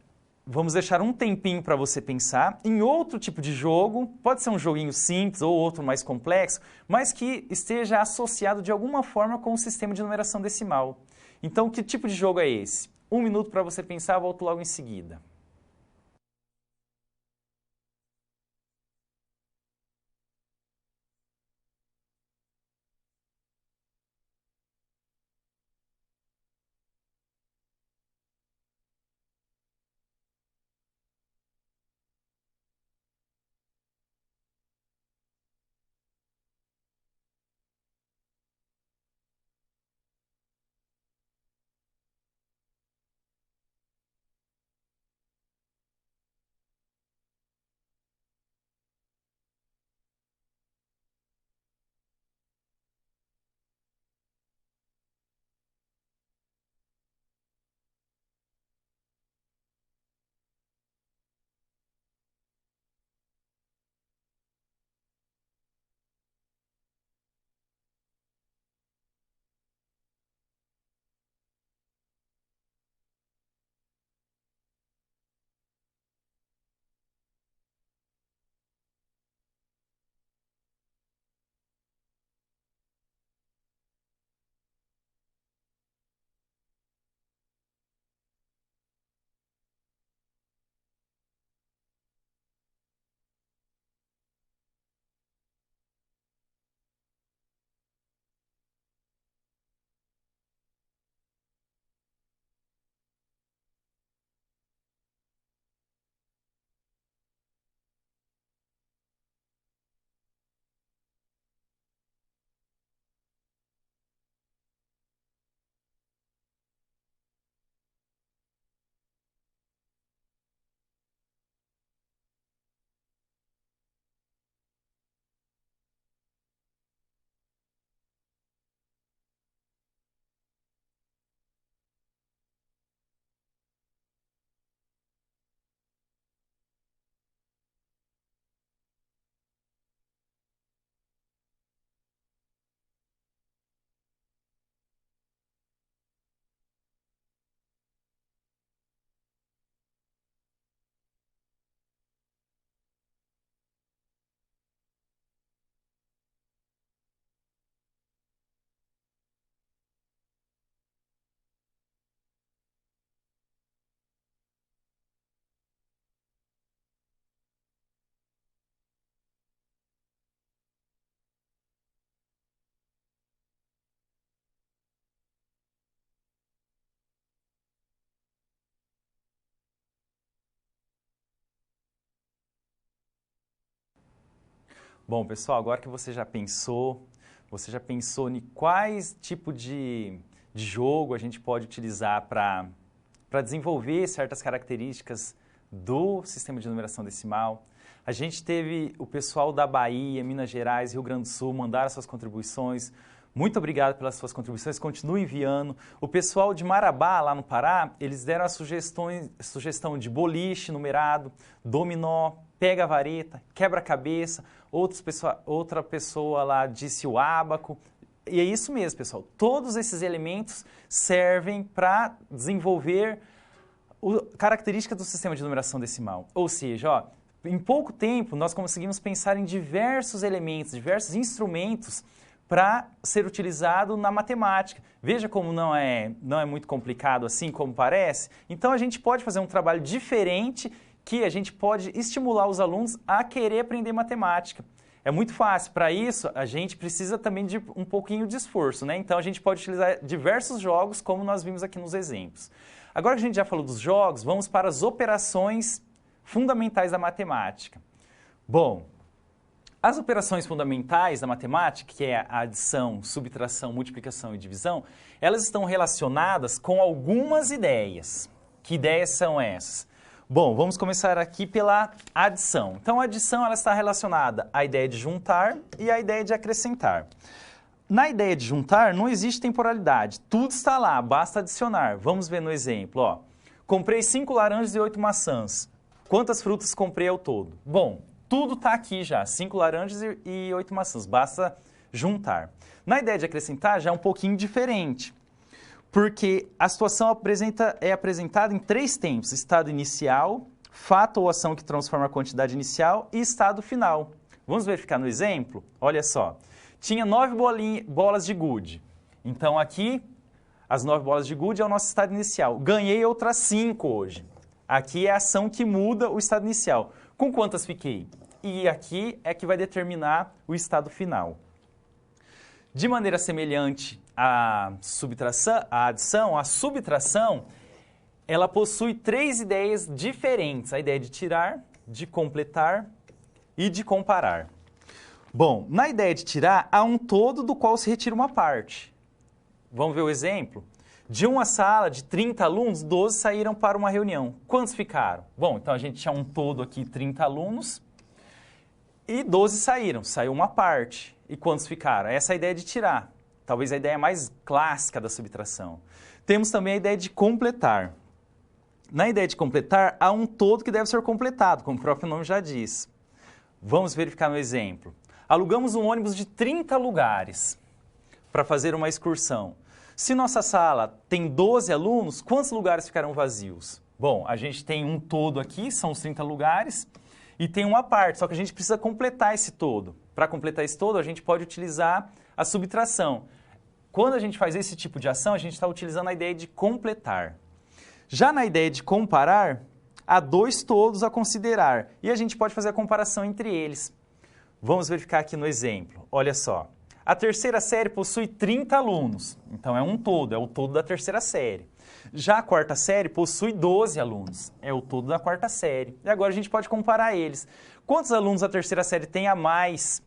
vamos deixar um tempinho para você pensar em outro tipo de jogo, pode ser um joguinho simples ou outro mais complexo, mas que esteja associado de alguma forma com o sistema de numeração decimal. Então, que tipo de jogo é esse? 1 minuto para você pensar, volto logo em seguida. Bom, pessoal, agora que você já pensou em quais tipo de jogo a gente pode utilizar para desenvolver certas características do sistema de numeração decimal. A gente teve o pessoal da Bahia, Minas Gerais, Rio Grande do Sul mandar suas contribuições. Muito obrigado pelas suas contribuições, continue enviando. O pessoal de Marabá, lá no Pará, eles deram a sugestão de boliche numerado, dominó, pega-vareta, quebra-cabeça. Outra pessoa lá disse o ábaco. E é isso mesmo, pessoal. Todos esses elementos servem para desenvolver características do sistema de numeração decimal. Ou seja, ó, em pouco tempo nós conseguimos pensar em diversos elementos, diversos instrumentos para ser utilizado na matemática. Veja como não é muito complicado assim como parece. Então a gente pode fazer um trabalho diferente que a gente pode estimular os alunos a querer aprender matemática. É muito fácil. Para isso, a gente precisa também de um pouquinho de esforço, né? Então a gente pode utilizar diversos jogos, como nós vimos aqui nos exemplos. Agora que a gente já falou dos jogos, vamos para as operações fundamentais da matemática. Bom, as operações fundamentais da matemática, que é a adição, subtração, multiplicação e divisão, elas estão relacionadas com algumas ideias. Que ideias são essas? Bom, vamos começar aqui pela adição. Então, a adição ela está relacionada à ideia de juntar e à ideia de acrescentar. Na ideia de juntar, não existe temporalidade. Tudo está lá, basta adicionar. Vamos ver no exemplo. Ó. Comprei 5 laranjas e 8 maçãs. Quantas frutas comprei ao todo? Bom, tudo está aqui já, 5 laranjas e 8 maçãs, basta juntar. Na ideia de acrescentar já é um pouquinho diferente, porque a situação é apresentada em 3 tempos: estado inicial, fato ou ação que transforma a quantidade inicial e estado final. Vamos verificar no exemplo? Olha só, tinha 9 bolas de gude, então aqui as 9 bolas de gude é o nosso estado inicial. Ganhei outras 5 hoje. Aqui é a ação que muda o estado inicial. Com quantas fiquei? E aqui é que vai determinar o estado final. De maneira semelhante à adição, a subtração, ela possui 3 ideias diferentes. A ideia de tirar, de completar e de comparar. Bom, na ideia de tirar, há um todo do qual se retira uma parte. Vamos ver o exemplo? De uma sala de 30 alunos, 12 saíram para uma reunião. Quantos ficaram? Bom, então a gente tinha um todo aqui, 30 alunos, e 12 saíram. Saiu uma parte. E quantos ficaram? Essa é a ideia de tirar. Talvez a ideia mais clássica da subtração. Temos também a ideia de completar. Na ideia de completar, há um todo que deve ser completado, como o próprio nome já diz. Vamos verificar no exemplo. Alugamos um ônibus de 30 lugares para fazer uma excursão. Se nossa sala tem 12 alunos, quantos lugares ficarão vazios? Bom, a gente tem um todo aqui, são os 30 lugares, e tem uma parte, só que a gente precisa completar esse todo. Para completar esse todo, a gente pode utilizar a subtração. Quando a gente faz esse tipo de ação, a gente está utilizando a ideia de completar. Já na ideia de comparar, há 2 todos a considerar, e a gente pode fazer a comparação entre eles. Vamos verificar aqui no exemplo. Olha só. A terceira série possui 30 alunos, então é um todo, é o todo da terceira série. Já a quarta série possui 12 alunos, é o todo da quarta série. E agora a gente pode comparar eles. Quantos alunos a terceira série tem a mais?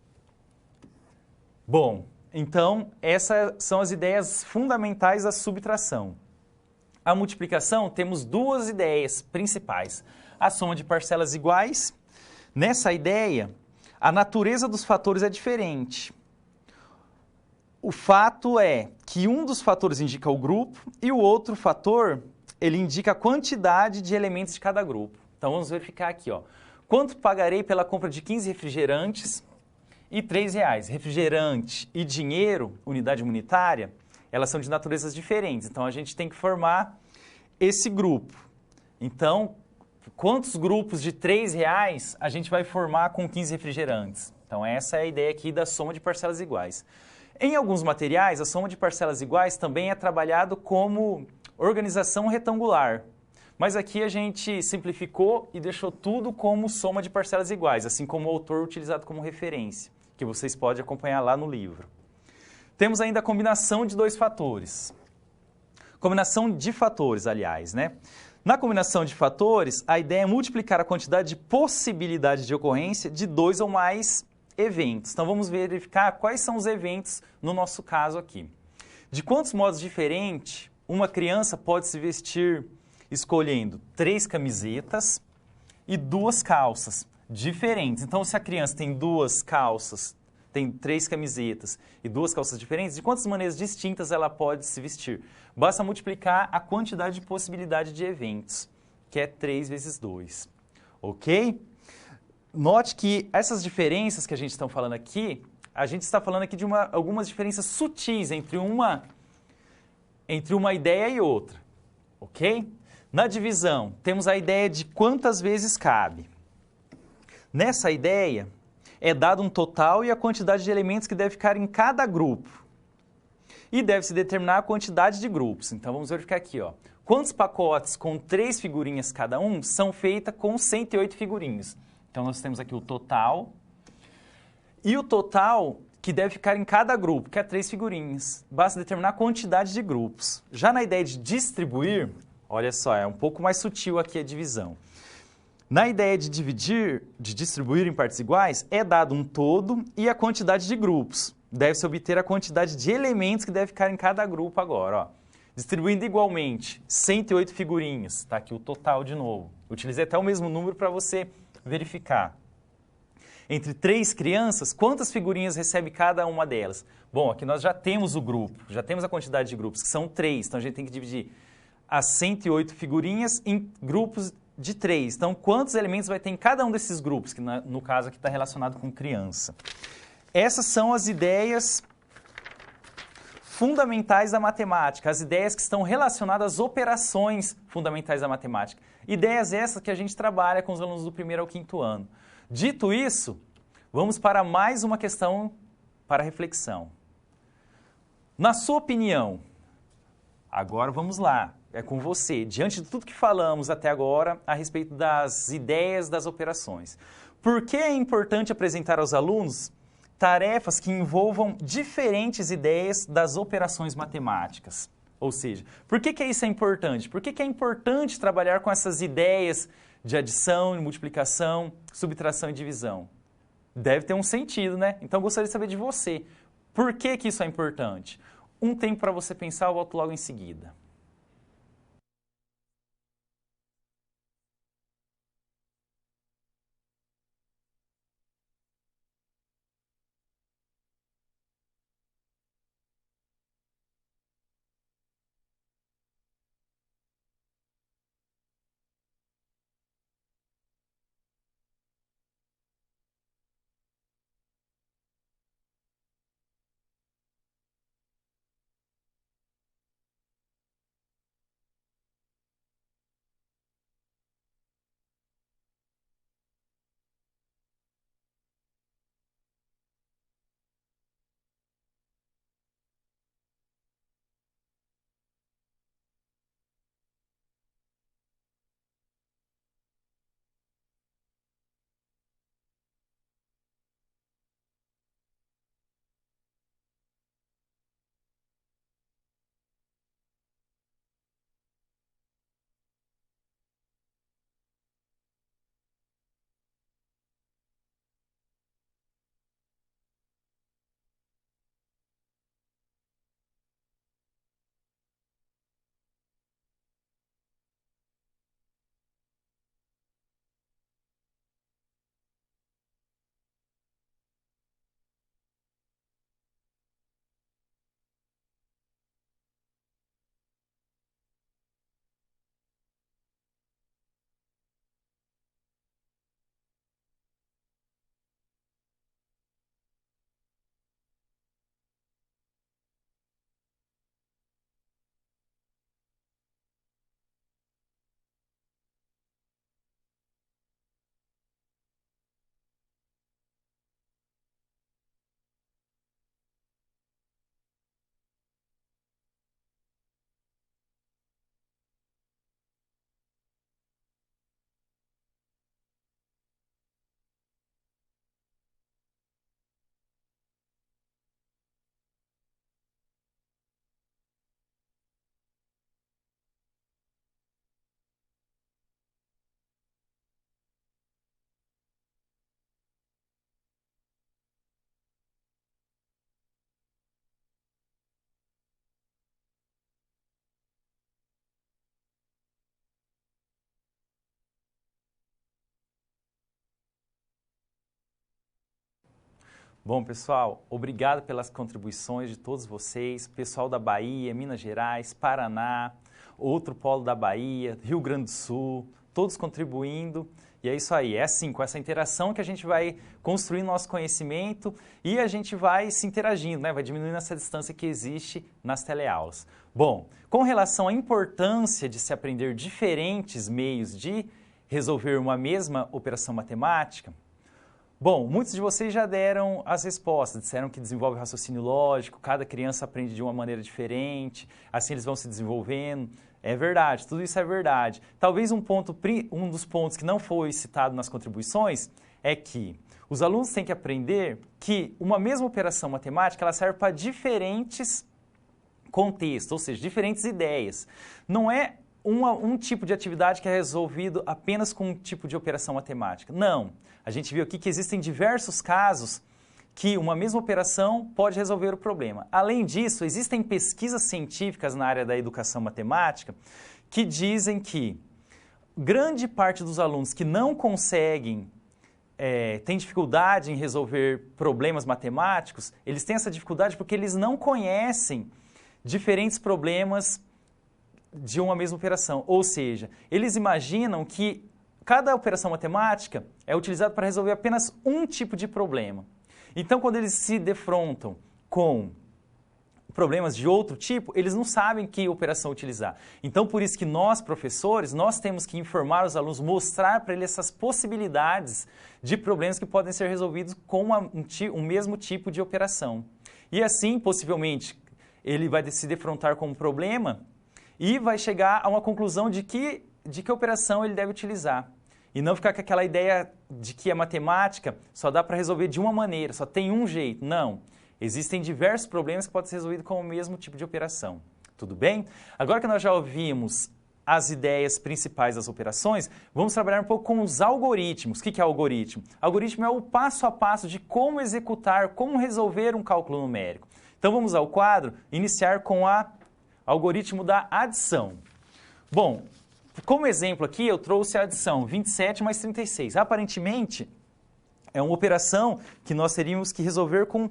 Bom, então essas são as ideias fundamentais da subtração. A multiplicação temos 2 ideias principais. A soma de parcelas iguais. Nessa ideia, a natureza dos fatores é diferente. O fato é que um dos fatores indica o grupo e o outro fator, ele indica a quantidade de elementos de cada grupo. Então vamos verificar aqui, ó. Quanto pagarei pela compra de 15 refrigerantes e R$3? Refrigerante e dinheiro, unidade monetária, elas são de naturezas diferentes. Então a gente tem que formar esse grupo. Então, quantos grupos de R$3 a gente vai formar com 15 refrigerantes? Então essa é a ideia aqui da soma de parcelas iguais. Em alguns materiais, a soma de parcelas iguais também é trabalhado como organização retangular. Mas aqui a gente simplificou e deixou tudo como soma de parcelas iguais, assim como o autor utilizado como referência, que vocês podem acompanhar lá no livro. Temos ainda a combinação de 2 fatores. Combinação de fatores, aliás, né? Na combinação de fatores, a ideia é multiplicar a quantidade de possibilidades de ocorrência de 2 ou mais eventos. Então vamos verificar quais são os eventos no nosso caso aqui. De quantos modos diferentes uma criança pode se vestir escolhendo 3 camisetas e 2 calças diferentes. Então, se a criança tem 2 calças, tem 3 camisetas e 2 calças diferentes, de quantas maneiras distintas ela pode se vestir? Basta multiplicar a quantidade de possibilidade de eventos, que é 3 vezes 2. Ok? Note que essas diferenças que a gente está falando aqui, a gente está falando aqui de algumas diferenças sutis entre uma ideia e outra. Ok? Na divisão, temos a ideia de quantas vezes cabe. Nessa ideia, é dado um total e a quantidade de elementos que deve ficar em cada grupo. E deve-se determinar a quantidade de grupos. Então, vamos verificar aqui, ó. Quantos pacotes com 3 figurinhas cada um são feitos com 108 figurinhas? Então, nós temos aqui o total. E o total que deve ficar em cada grupo, que é 3 figurinhas. Basta determinar a quantidade de grupos. Já na ideia de distribuir, olha só, é um pouco mais sutil aqui a divisão. Na ideia de distribuir em partes iguais, é dado um todo e a quantidade de grupos. Deve-se obter a quantidade de elementos que deve ficar em cada grupo agora, ó. Distribuindo igualmente 108 figurinhas, está aqui o total de novo. Utilizei até o mesmo número para você verificar. Entre 3 crianças, quantas figurinhas recebe cada uma delas? Bom, aqui nós já temos o grupo, já temos a quantidade de grupos, que são 3, então a gente tem que dividir as 108 figurinhas em grupos de 3. Então, quantos elementos vai ter em cada um desses grupos, que no caso aqui está relacionado com criança? Essas são as ideias fundamentais da matemática, as ideias que estão relacionadas às operações fundamentais da matemática. Ideias essas que a gente trabalha com os alunos do 1º ao 5º ano. Dito isso, vamos para mais uma questão para reflexão. Na sua opinião, agora vamos lá. É com você, diante de tudo que falamos até agora a respeito das ideias das operações. Por que é importante apresentar aos alunos tarefas que envolvam diferentes ideias das operações matemáticas? Ou seja, por que isso é importante? Por que é importante trabalhar com essas ideias de adição, de multiplicação, subtração e divisão? Deve ter um sentido, né? Então, eu gostaria de saber de você. Por que isso é importante? Um tempo para você pensar, eu volto logo em seguida. Bom, pessoal, obrigado pelas contribuições de todos vocês, pessoal da Bahia, Minas Gerais, Paraná, outro polo da Bahia, Rio Grande do Sul, todos contribuindo. E é isso aí, é assim, com essa interação que a gente vai construindo nosso conhecimento e a gente vai se interagindo, né? Vai diminuindo essa distância que existe nas teleaulas. Bom, com relação à importância de se aprender diferentes meios de resolver uma mesma operação matemática, bom, muitos de vocês já deram as respostas, disseram que desenvolve raciocínio lógico, cada criança aprende de uma maneira diferente, assim eles vão se desenvolvendo. É verdade, tudo isso é verdade. Talvez um dos pontos que não foi citado nas contribuições é que os alunos têm que aprender que uma mesma operação matemática ela serve para diferentes contextos, ou seja, diferentes ideias. Não é um tipo de atividade que é resolvido apenas com um tipo de operação matemática. Não. A gente viu aqui que existem diversos casos que uma mesma operação pode resolver o problema. Além disso, existem pesquisas científicas na área da educação matemática que dizem que grande parte dos alunos que não conseguem, tem dificuldade em resolver problemas matemáticos, eles têm essa dificuldade porque eles não conhecem diferentes problemas de uma mesma operação. Ou seja, eles imaginam que cada operação matemática é utilizada para resolver apenas um tipo de problema. Então, quando eles se defrontam com problemas de outro tipo, eles não sabem que operação utilizar. Então, por isso que nós, professores, nós temos que informar os alunos, mostrar para eles essas possibilidades de problemas que podem ser resolvidos com um mesmo tipo de operação. E assim, possivelmente, ele vai se defrontar com um problema e vai chegar a uma conclusão de que operação ele deve utilizar. E não ficar com aquela ideia de que a matemática só dá para resolver de uma maneira, só tem um jeito. Não. Existem diversos problemas que podem ser resolvidos com o mesmo tipo de operação. Tudo bem? Agora que nós já ouvimos as ideias principais das operações, vamos trabalhar um pouco com os algoritmos. O que é algoritmo? Algoritmo é o passo a passo de como executar, como resolver um cálculo numérico. Então vamos ao quadro, iniciar com o algoritmo da adição. Bom, como exemplo aqui, eu trouxe a adição 27 mais 36. Aparentemente, é uma operação que nós teríamos que resolver com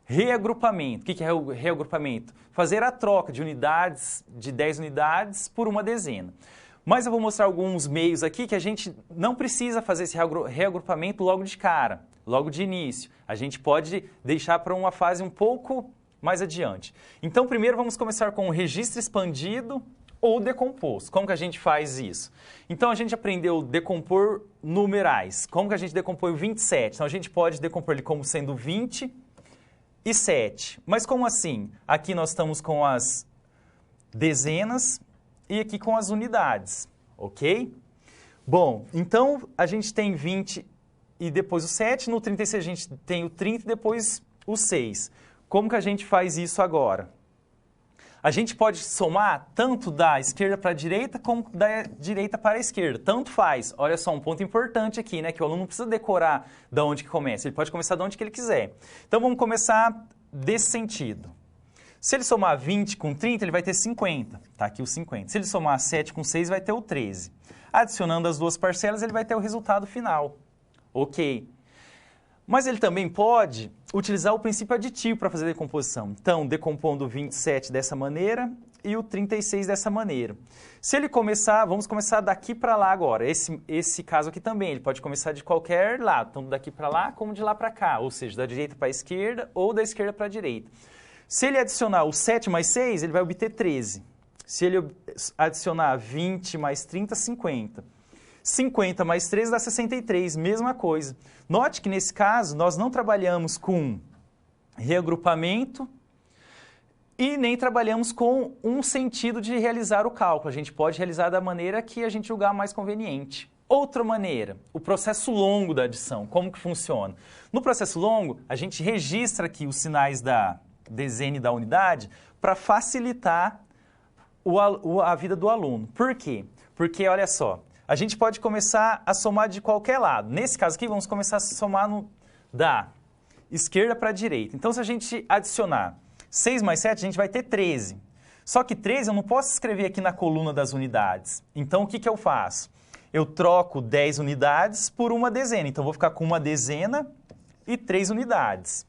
reagrupamento. O que é o reagrupamento? Fazer a troca de unidades, de 10 unidades por uma dezena. Mas eu vou mostrar alguns meios aqui que a gente não precisa fazer esse reagrupamento logo de cara, logo de início. A gente pode deixar para uma fase um pouco mais adiante. Então, primeiro vamos começar com o registro expandido ou decomposto. Como que a gente faz isso? Então, a gente aprendeu a decompor numerais. Como que a gente decompõe o 27? Então, a gente pode decompor ele como sendo 20 e 7. Mas como assim? Aqui nós estamos com as dezenas e aqui com as unidades, ok? Bom, então, a gente tem 20 e depois o 7. No 36, a gente tem o 30 e depois o 6. Como que a gente faz isso agora? A gente pode somar tanto da esquerda para a direita como da direita para a esquerda. Tanto faz. Olha só, um ponto importante aqui, né? Que o aluno não precisa decorar de onde que começa. Ele pode começar de onde que ele quiser. Então, vamos começar desse sentido. Se ele somar 20 com 30, ele vai ter 50. Está aqui o 50. Se ele somar 7 com 6, vai ter o 13. Adicionando as duas parcelas, ele vai ter o resultado final. Ok. Mas ele também pode utilizar o princípio aditivo para fazer a decomposição. Então, decompondo o 27 dessa maneira e o 36 dessa maneira. Se ele começar, vamos começar daqui para lá agora. Esse caso aqui também, ele pode começar de qualquer lado, tanto daqui para lá como de lá para cá, ou seja, da direita para a esquerda ou da esquerda para a direita. Se ele adicionar o 7 mais 6, ele vai obter 13. Se ele adicionar 20 mais 30, 50. 50 mais 13 dá 63, mesma coisa. Note que nesse caso nós não trabalhamos com reagrupamento e nem trabalhamos com um sentido de realizar o cálculo. A gente pode realizar da maneira que a gente julgar mais conveniente. Outra maneira, o processo longo da adição. Como que funciona? No processo longo, a gente registra aqui os sinais da dezena e da unidade para facilitar a vida do aluno. Por quê? Porque, olha só, a gente pode começar a somar de qualquer lado. Nesse caso aqui, vamos começar a somar da esquerda para a direita. Então, se a gente adicionar 6 mais 7, a gente vai ter 13. Só que 13 eu não posso escrever aqui na coluna das unidades. Então, o que eu faço? Eu troco 10 unidades por uma dezena. Então, eu vou ficar com uma dezena e 3 unidades.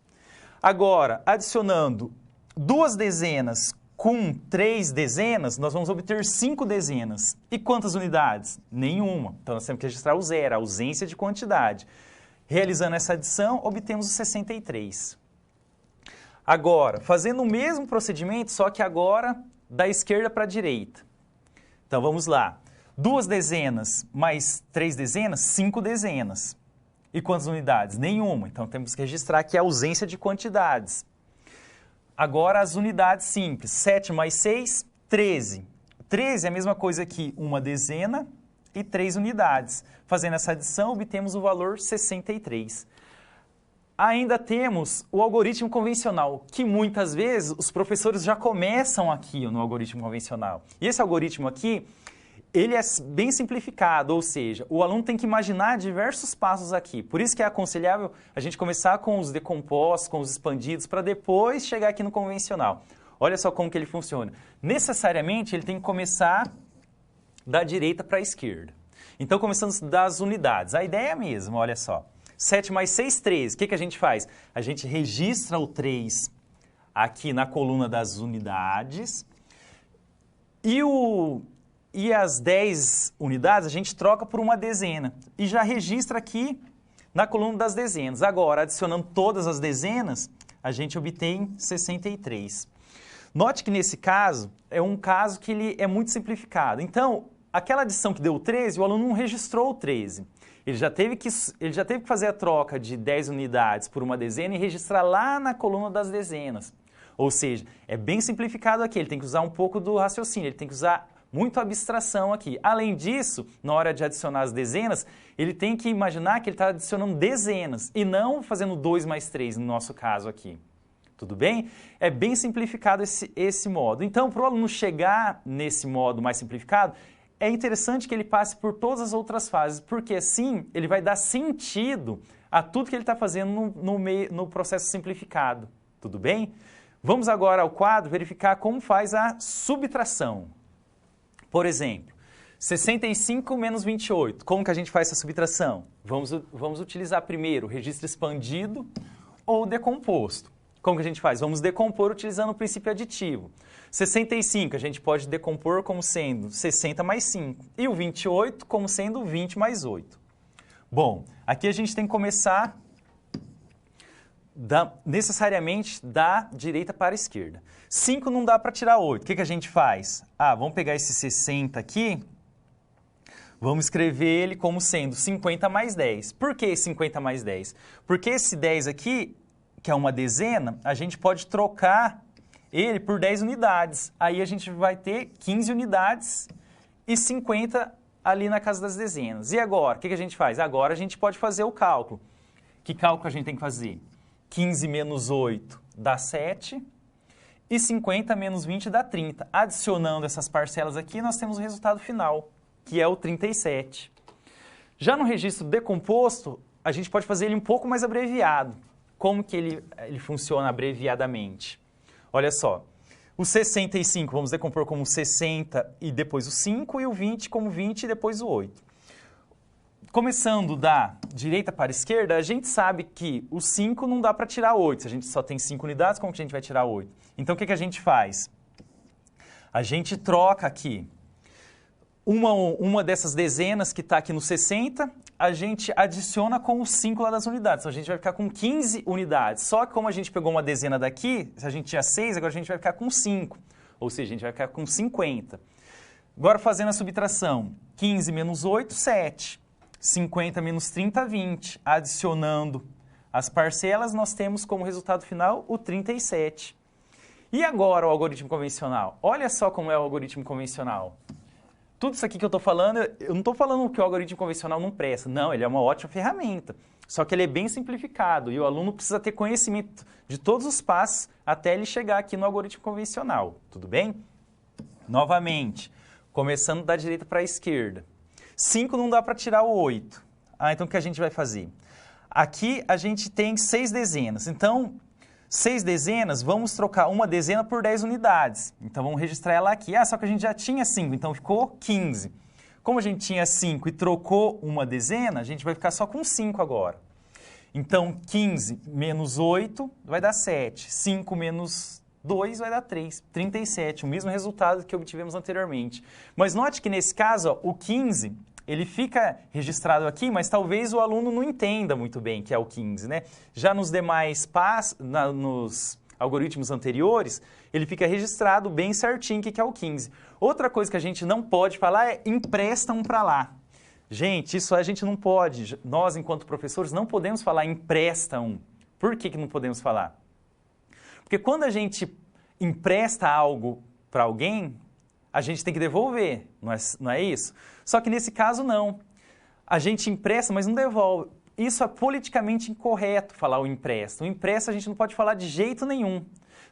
Agora, adicionando 2 dezenas com 3 dezenas, nós vamos obter 5 dezenas. E quantas unidades? Nenhuma. Então, nós temos que registrar o zero, a ausência de quantidade. Realizando essa adição, obtemos o 63. Agora, fazendo o mesmo procedimento, só que agora da esquerda para a direita. Então, vamos lá. 2 dezenas mais 3 dezenas, 5 dezenas. E quantas unidades? Nenhuma. Então, temos que registrar aqui a ausência de quantidades. Agora, as unidades simples. 7 mais 6, 13. 13 é a mesma coisa que uma dezena e 3 unidades. Fazendo essa adição, obtemos o valor 63. Ainda temos o algoritmo convencional, que muitas vezes os professores já começam aqui no algoritmo convencional. E esse algoritmo aqui, ele é bem simplificado, ou seja, o aluno tem que imaginar diversos passos aqui. Por isso que é aconselhável a gente começar com os decompostos, com os expandidos, para depois chegar aqui no convencional. Olha só como que ele funciona. Necessariamente, ele tem que começar da direita para a esquerda. Então, começando das unidades. A ideia é a mesma, olha só. 7 mais 6, 13. O que a gente faz? A gente registra o 3 aqui na coluna das unidades e as 10 unidades a gente troca por uma dezena e já registra aqui na coluna das dezenas. Agora, adicionando todas as dezenas, a gente obtém 63. Note que nesse caso, é um caso que ele é muito simplificado. Então, aquela adição que deu 13, o aluno não registrou o 13. Ele já teve que fazer a troca de 10 unidades por uma dezena e registrar lá na coluna das dezenas. Ou seja, é bem simplificado aqui, ele tem que usar um pouco do raciocínio, ele tem que usar muito abstração aqui. Além disso, na hora de adicionar as dezenas, ele tem que imaginar que ele está adicionando dezenas e não fazendo 2 mais 3 no nosso caso aqui. Tudo bem? É bem simplificado esse modo. Então, para o aluno chegar nesse modo mais simplificado, é interessante que ele passe por todas as outras fases, porque assim ele vai dar sentido a tudo que ele está fazendo no processo simplificado. Tudo bem? Vamos agora ao quadro verificar como faz a subtração. Por exemplo, 65 menos 28. Como que a gente faz essa subtração? Vamos utilizar primeiro o registro expandido ou decomposto. Como que a gente faz? Vamos decompor utilizando o princípio aditivo. 65 a gente pode decompor como sendo 60 mais 5 e o 28 como sendo 20 mais 8. Bom, aqui a gente tem que começar necessariamente da direita para a esquerda. 5 não dá para tirar 8. O que a gente faz? Vamos pegar esse 60 aqui, vamos escrever ele como sendo 50 mais 10. Por que 50 mais 10? Porque esse 10 aqui, que é uma dezena, a gente pode trocar ele por 10 unidades. Aí a gente vai ter 15 unidades e 50 ali na casa das dezenas. E agora, o que a gente faz? Agora a gente pode fazer o cálculo. Que cálculo a gente tem que fazer? 15 menos 8 dá 7 e 50 menos 20 dá 30. Adicionando essas parcelas aqui, nós temos o resultado final, que é o 37. Já no registro decomposto, a gente pode fazer ele um pouco mais abreviado. Como que ele funciona abreviadamente? Olha só, o 65 vamos decompor como 60 e depois o 5, e o 20 como 20 e depois o 8. Começando da direita para a esquerda, a gente sabe que o 5 não dá para tirar 8. Se a gente só tem 5 unidades, como que a gente vai tirar 8? Então, o que a gente faz? A gente troca aqui uma dessas dezenas que está aqui no 60, a gente adiciona com o 5 lá das unidades. Então, a gente vai ficar com 15 unidades. Só que como a gente pegou uma dezena daqui, se a gente tinha 6, agora a gente vai ficar com 5. Ou seja, a gente vai ficar com 50. Agora, fazendo a subtração, 15 menos 8, 7. 50 menos 30, 20. Adicionando as parcelas, nós temos como resultado final o 37. E agora o algoritmo convencional? Olha só como é o algoritmo convencional. Tudo isso aqui que eu estou falando, eu não estou falando que o algoritmo convencional não presta. Não, ele é uma ótima ferramenta. Só que ele é bem simplificado e o aluno precisa ter conhecimento de todos os passos até ele chegar aqui no algoritmo convencional. Tudo bem? Novamente, começando da direita para a esquerda. 5 não dá para tirar o 8. Então o que a gente vai fazer? Aqui a gente tem 6 dezenas. Então, 6 dezenas, vamos trocar uma dezena por 10 unidades. Então, vamos registrar ela aqui. Só que a gente já tinha 5, então ficou 15. Como a gente tinha 5 e trocou uma dezena, a gente vai ficar só com 5 agora. Então, 15 menos 8 vai dar 7. 5 menos 2 vai dar 3. 37, o mesmo resultado que obtivemos anteriormente. Mas note que nesse caso, ó, o 15, ele fica registrado aqui, mas talvez o aluno não entenda muito bem que é o 15, né? Já nos demais nos algoritmos anteriores, ele fica registrado bem certinho que é o 15. Outra coisa que a gente não pode falar é empresta um para lá. Gente, isso a gente não pode. Nós, enquanto professores, não podemos falar empresta um. Por que não podemos falar? Porque quando a gente empresta algo para alguém, a gente tem que devolver, não é isso? Só que nesse caso, não. A gente empresta, mas não devolve. Isso é politicamente incorreto falar o empresta. O empresta a gente não pode falar de jeito nenhum.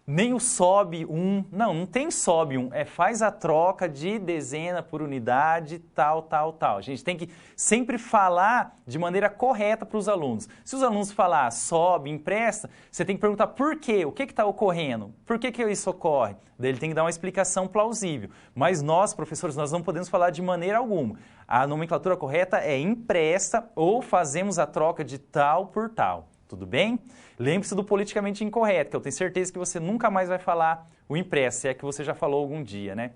Nem o sobe um. Não tem sobe um. Faz a troca de dezena por unidade, tal. A gente tem que sempre falar de maneira correta para os alunos. Se os alunos falar sobe, empresta, você tem que perguntar por quê, o que está ocorrendo, por que isso ocorre. Daí ele tem que dar uma explicação plausível. Mas nós, professores, nós não podemos falar de maneira alguma. A nomenclatura correta é empresta ou fazemos a troca de tal por tal. Tudo bem? Lembre-se do politicamente incorreto, que eu tenho certeza que você nunca mais vai falar o empresta, se é que você já falou algum dia, né?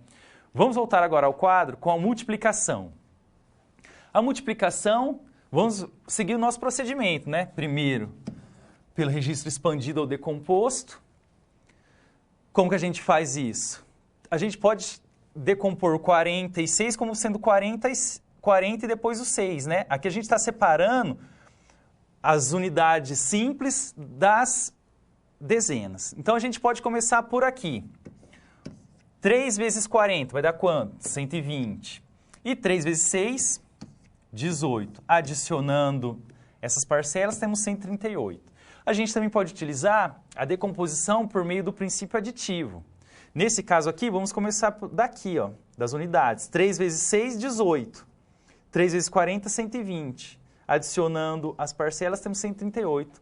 Vamos voltar agora ao quadro com a multiplicação. A multiplicação, vamos seguir o nosso procedimento, né? Primeiro, pelo registro expandido ou decomposto. Como que a gente faz isso? A gente pode decompor 46 como sendo 40 e depois o 6, né? Aqui a gente está separando as unidades simples das dezenas. Então, a gente pode começar por aqui. 3 vezes 40 vai dar quanto? 120. E 3 vezes 6, 18. Adicionando essas parcelas, temos 138. A gente também pode utilizar a decomposição por meio do princípio aditivo. Nesse caso aqui, vamos começar daqui, ó, das unidades. 3 vezes 6, 18. 3 vezes 40, 120. Adicionando as parcelas, temos 138.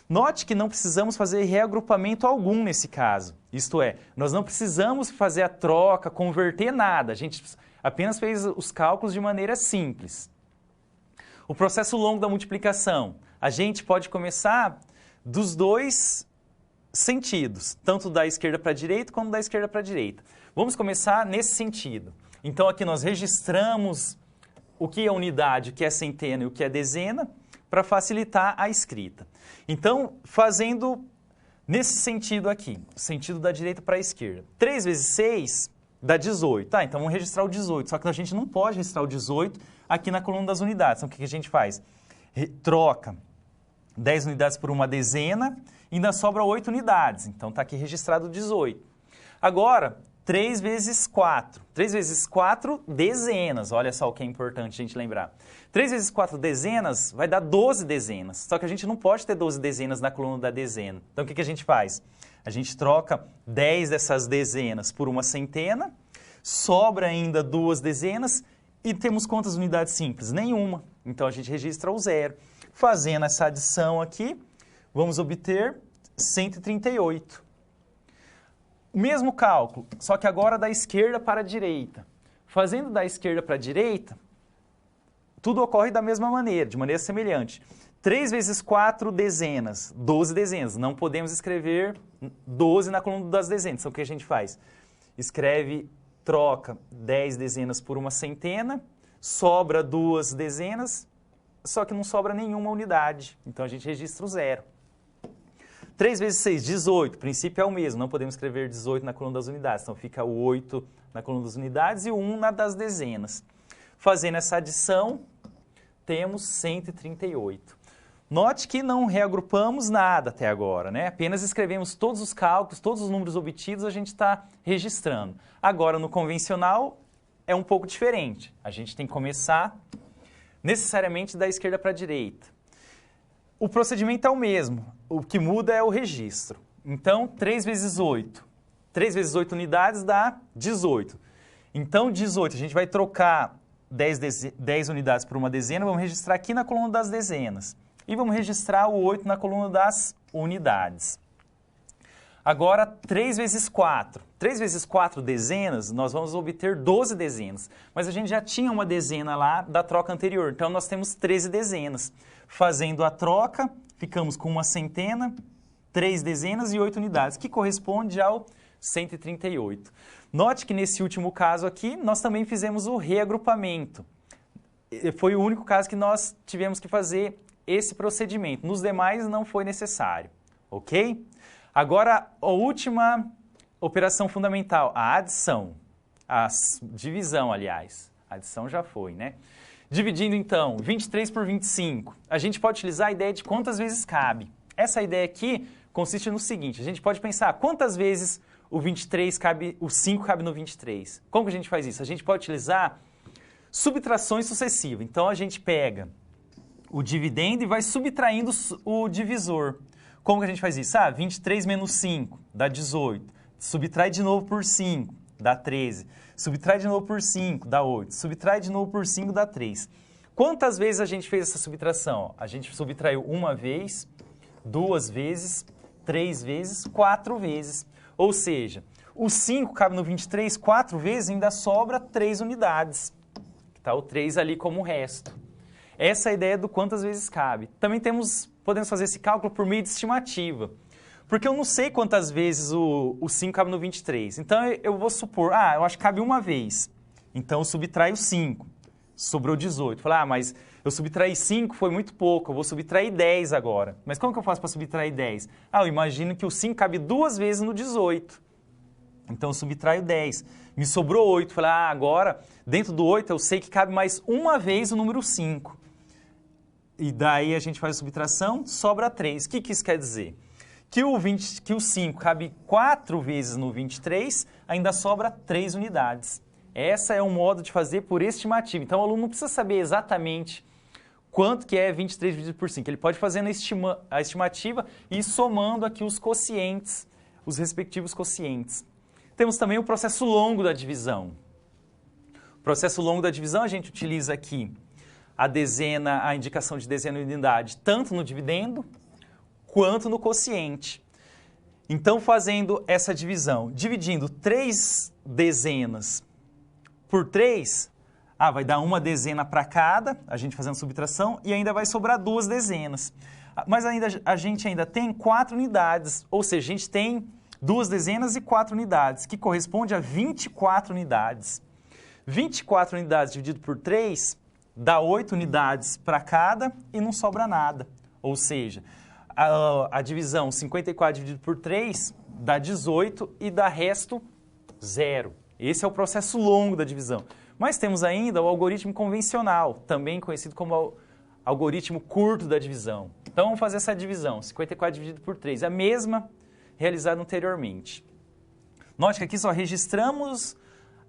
Note que não precisamos fazer reagrupamento algum nesse caso. Isto é, nós não precisamos fazer a troca, converter nada. A gente apenas fez os cálculos de maneira simples. O processo longo da multiplicação. A gente pode começar dos dois sentidos, tanto da esquerda para a direita como da esquerda para a direita. Vamos começar nesse sentido. Então, aqui nós registramos o que é unidade, o que é centena e o que é dezena, para facilitar a escrita. Então, fazendo nesse sentido aqui, sentido da direita para a esquerda. 3 vezes 6 dá 18. Tá, então vamos registrar o 18, só que a gente não pode registrar o 18 aqui na coluna das unidades. Então, o que a gente faz? Troca 10 unidades por uma dezena e ainda sobra 8 unidades. Então, está aqui registrado 18. Agora, 3 vezes 4. 3 vezes 4, dezenas. Olha só o que é importante a gente lembrar. 3 vezes 4 dezenas vai dar 12 dezenas. Só que a gente não pode ter 12 dezenas na coluna da dezena. Então, o que a gente faz? A gente troca 10 dessas dezenas por uma centena, sobra ainda 2 dezenas e temos quantas unidades simples? Nenhuma. Então, a gente registra o 0. Fazendo essa adição aqui, vamos obter 138. O mesmo cálculo, só que agora da esquerda para a direita. Fazendo da esquerda para a direita, tudo ocorre da mesma maneira, de maneira semelhante. 3 vezes 4 dezenas, 12 dezenas. Não podemos escrever 12 na coluna das dezenas. Então, o que a gente faz? Escreve, troca 10 dezenas por uma centena, sobra 2 dezenas, só que não sobra nenhuma unidade. Então, a gente registra o 0. 3 vezes 6, 18. O princípio é o mesmo. Não podemos escrever 18 na coluna das unidades. Então, fica o 8 na coluna das unidades e o 1 na das dezenas. Fazendo essa adição, temos 138. Note que não reagrupamos nada até agora, né? Apenas escrevemos todos os cálculos, todos os números obtidos, a gente está registrando. Agora, no convencional, é um pouco diferente. A gente tem que começar necessariamente da esquerda para a direita. O procedimento é o mesmo, o que muda é o registro. Então, 3 vezes 8. 3 vezes 8 unidades dá 18. Então, 18, a gente vai trocar 10 unidades por uma dezena, vamos registrar aqui na coluna das dezenas. E vamos registrar o 8 na coluna das unidades. Agora, 3 vezes 4. 3 vezes 4 dezenas, nós vamos obter 12 dezenas. Mas a gente já tinha uma dezena lá da troca anterior, então nós temos 13 dezenas. Fazendo a troca, ficamos com uma centena, 3 dezenas e 8 unidades, que corresponde ao 138. Note que nesse último caso aqui, nós também fizemos o reagrupamento. Foi o único caso que nós tivemos que fazer esse procedimento. Nos demais não foi necessário, ok? Agora, a última operação fundamental, a adição. A divisão, aliás. A adição já foi, né? Dividindo, então, 23 por 25. A gente pode utilizar a ideia de quantas vezes cabe. Essa ideia aqui consiste no seguinte, a gente pode pensar quantas vezes o 23 cabe, o 5 cabe no 23. Como que a gente faz isso? A gente pode utilizar subtrações sucessivas. Então, a gente pega o dividendo e vai subtraindo o divisor. Como que a gente faz isso? 23 menos 5 dá 18. Subtrai de novo por 5, dá 13. Subtrai de novo por 5, dá 8. Subtrai de novo por 5, dá 3. Quantas vezes a gente fez essa subtração? A gente subtraiu uma vez, 2 vezes, 3 vezes, 4 vezes. Ou seja, o 5 cabe no 23 4 vezes e ainda sobra 3 unidades. Está o 3 ali como resto. Essa é a ideia do quantas vezes cabe. Também podemos fazer esse cálculo por meio de estimativa. Porque eu não sei quantas vezes o 5 cabe no 23. Então, eu vou supor, eu acho que cabe uma vez. Então, eu subtraio 5. Sobrou 18. Falar, mas eu subtraí 5, foi muito pouco. Eu vou subtrair 10 agora. Mas como que eu faço para subtrair 10? Eu imagino que o 5 cabe 2 vezes no 18. Então, eu subtraio 10. Me sobrou 8. Falei, agora, dentro do 8, eu sei que cabe mais uma vez o número 5. E daí a gente faz a subtração, sobra 3. O que isso quer dizer? Que o 5 cabe 4 vezes no 23, ainda sobra 3 unidades. Esse é um modo de fazer por estimativa. Então, o aluno não precisa saber exatamente quanto que é 23 dividido por 5. Ele pode fazer a estimativa e ir somando aqui os quocientes, os respectivos quocientes. Temos também o processo longo da divisão. O processo longo da divisão, a gente utiliza aqui a indicação de dezena e unidade, tanto no dividendo quanto no quociente. Então, fazendo essa divisão, dividindo 3 dezenas por 3, vai dar uma dezena para cada, a gente fazendo subtração, e ainda vai sobrar 2 dezenas. Mas a gente ainda tem 4 unidades, ou seja, a gente tem 2 dezenas e 4 unidades, que corresponde a 24 unidades. 24 unidades dividido por 3 dá 8 unidades para cada e não sobra nada. Ou seja, a divisão 54 dividido por 3 dá 18 e dá resto 0. Esse é o processo longo da divisão. Mas temos ainda o algoritmo convencional, também conhecido como algoritmo curto da divisão. Então, vamos fazer essa divisão, 54 dividido por 3, a mesma realizada anteriormente. Note que aqui só registramos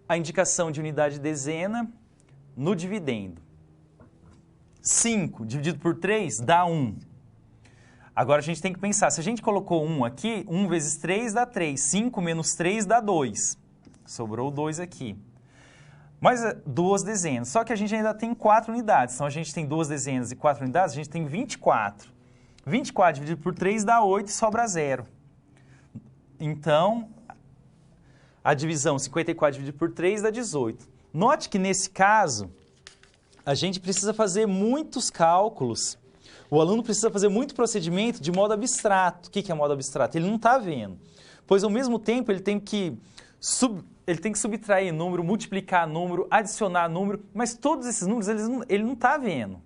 a indicação de unidade de dezena no dividendo. 5 dividido por 3 dá 1. Agora a gente tem que pensar, se a gente colocou 1 aqui, 1 vezes 3 dá 3, 5 menos 3 dá 2. Sobrou 2 aqui. Mas 2 dezenas, só que a gente ainda tem 4 unidades. Então a gente tem 2 dezenas e 4 unidades, a gente tem 24. 24 dividido por 3 dá 8 e sobra 0. Então, a divisão 54 dividido por 3 dá 18. Note que nesse caso, a gente precisa fazer muitos cálculos. O aluno precisa fazer muito procedimento de modo abstrato. O que é modo abstrato? Ele não está vendo. Pois, ao mesmo tempo, ele tem que subtrair número, multiplicar número, adicionar número, mas todos esses números ele não está vendo.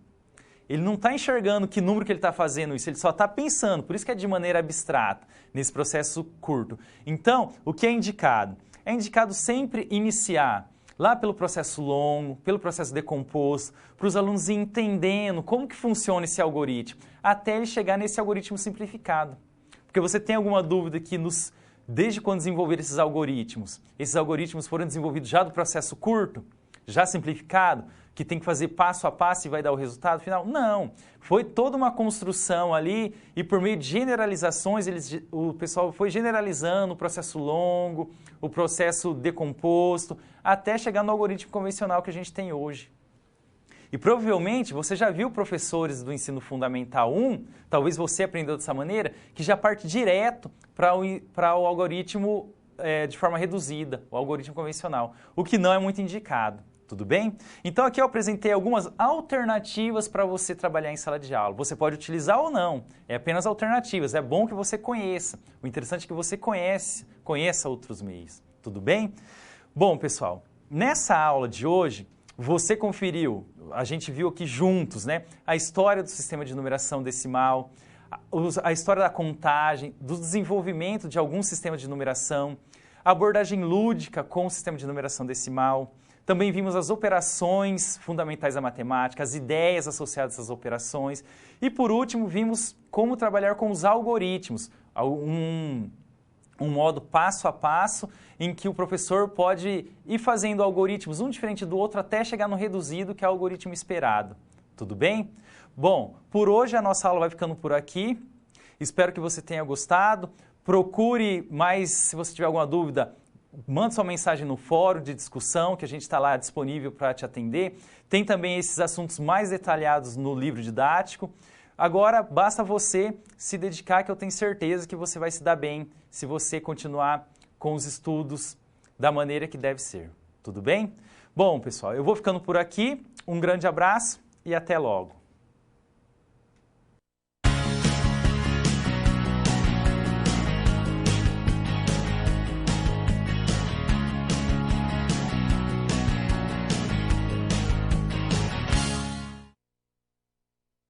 Ele não está enxergando que número que ele está fazendo isso, ele só está pensando, por isso que é de maneira abstrata, nesse processo curto. Então, o que é indicado? É indicado sempre iniciar lá pelo processo longo, pelo processo decomposto, para os alunos irem entendendo como que funciona esse algoritmo, até ele chegar nesse algoritmo simplificado. Porque você tem alguma dúvida que desde quando desenvolveram esses algoritmos foram desenvolvidos já do processo curto, já simplificado, que tem que fazer passo a passo e vai dar o resultado final? Não, foi toda uma construção ali e por meio de generalizações, o pessoal foi generalizando o processo longo, o processo decomposto, até chegar no algoritmo convencional que a gente tem hoje. E provavelmente você já viu professores do ensino fundamental 1, talvez você aprendeu dessa maneira, que já parte direto para o algoritmo de forma reduzida, o algoritmo convencional, o que não é muito indicado. Tudo bem? Então aqui eu apresentei algumas alternativas para você trabalhar em sala de aula. Você pode utilizar ou não, é apenas alternativas. É bom que você conheça. O interessante é que você conheça outros meios. Tudo bem? Bom, pessoal, nessa aula de hoje, você conferiu, a gente viu aqui juntos, né, a história do sistema de numeração decimal, a história da contagem, do desenvolvimento de alguns sistemas de numeração, a abordagem lúdica com o sistema de numeração decimal. Também vimos as operações fundamentais da matemática, as ideias associadas a essas operações. E, por último, vimos como trabalhar com os algoritmos, um modo passo a passo em que o professor pode ir fazendo algoritmos um diferente do outro até chegar no reduzido, que é o algoritmo esperado. Tudo bem? Bom, por hoje a nossa aula vai ficando por aqui. Espero que você tenha gostado. Procure mais, se você tiver alguma dúvida, manda sua mensagem no fórum de discussão, que a gente está lá disponível para te atender. Tem também esses assuntos mais detalhados no livro didático. Agora, basta você se dedicar, que eu tenho certeza que você vai se dar bem se você continuar com os estudos da maneira que deve ser. Tudo bem? Bom, pessoal, eu vou ficando por aqui. Um grande abraço e até logo.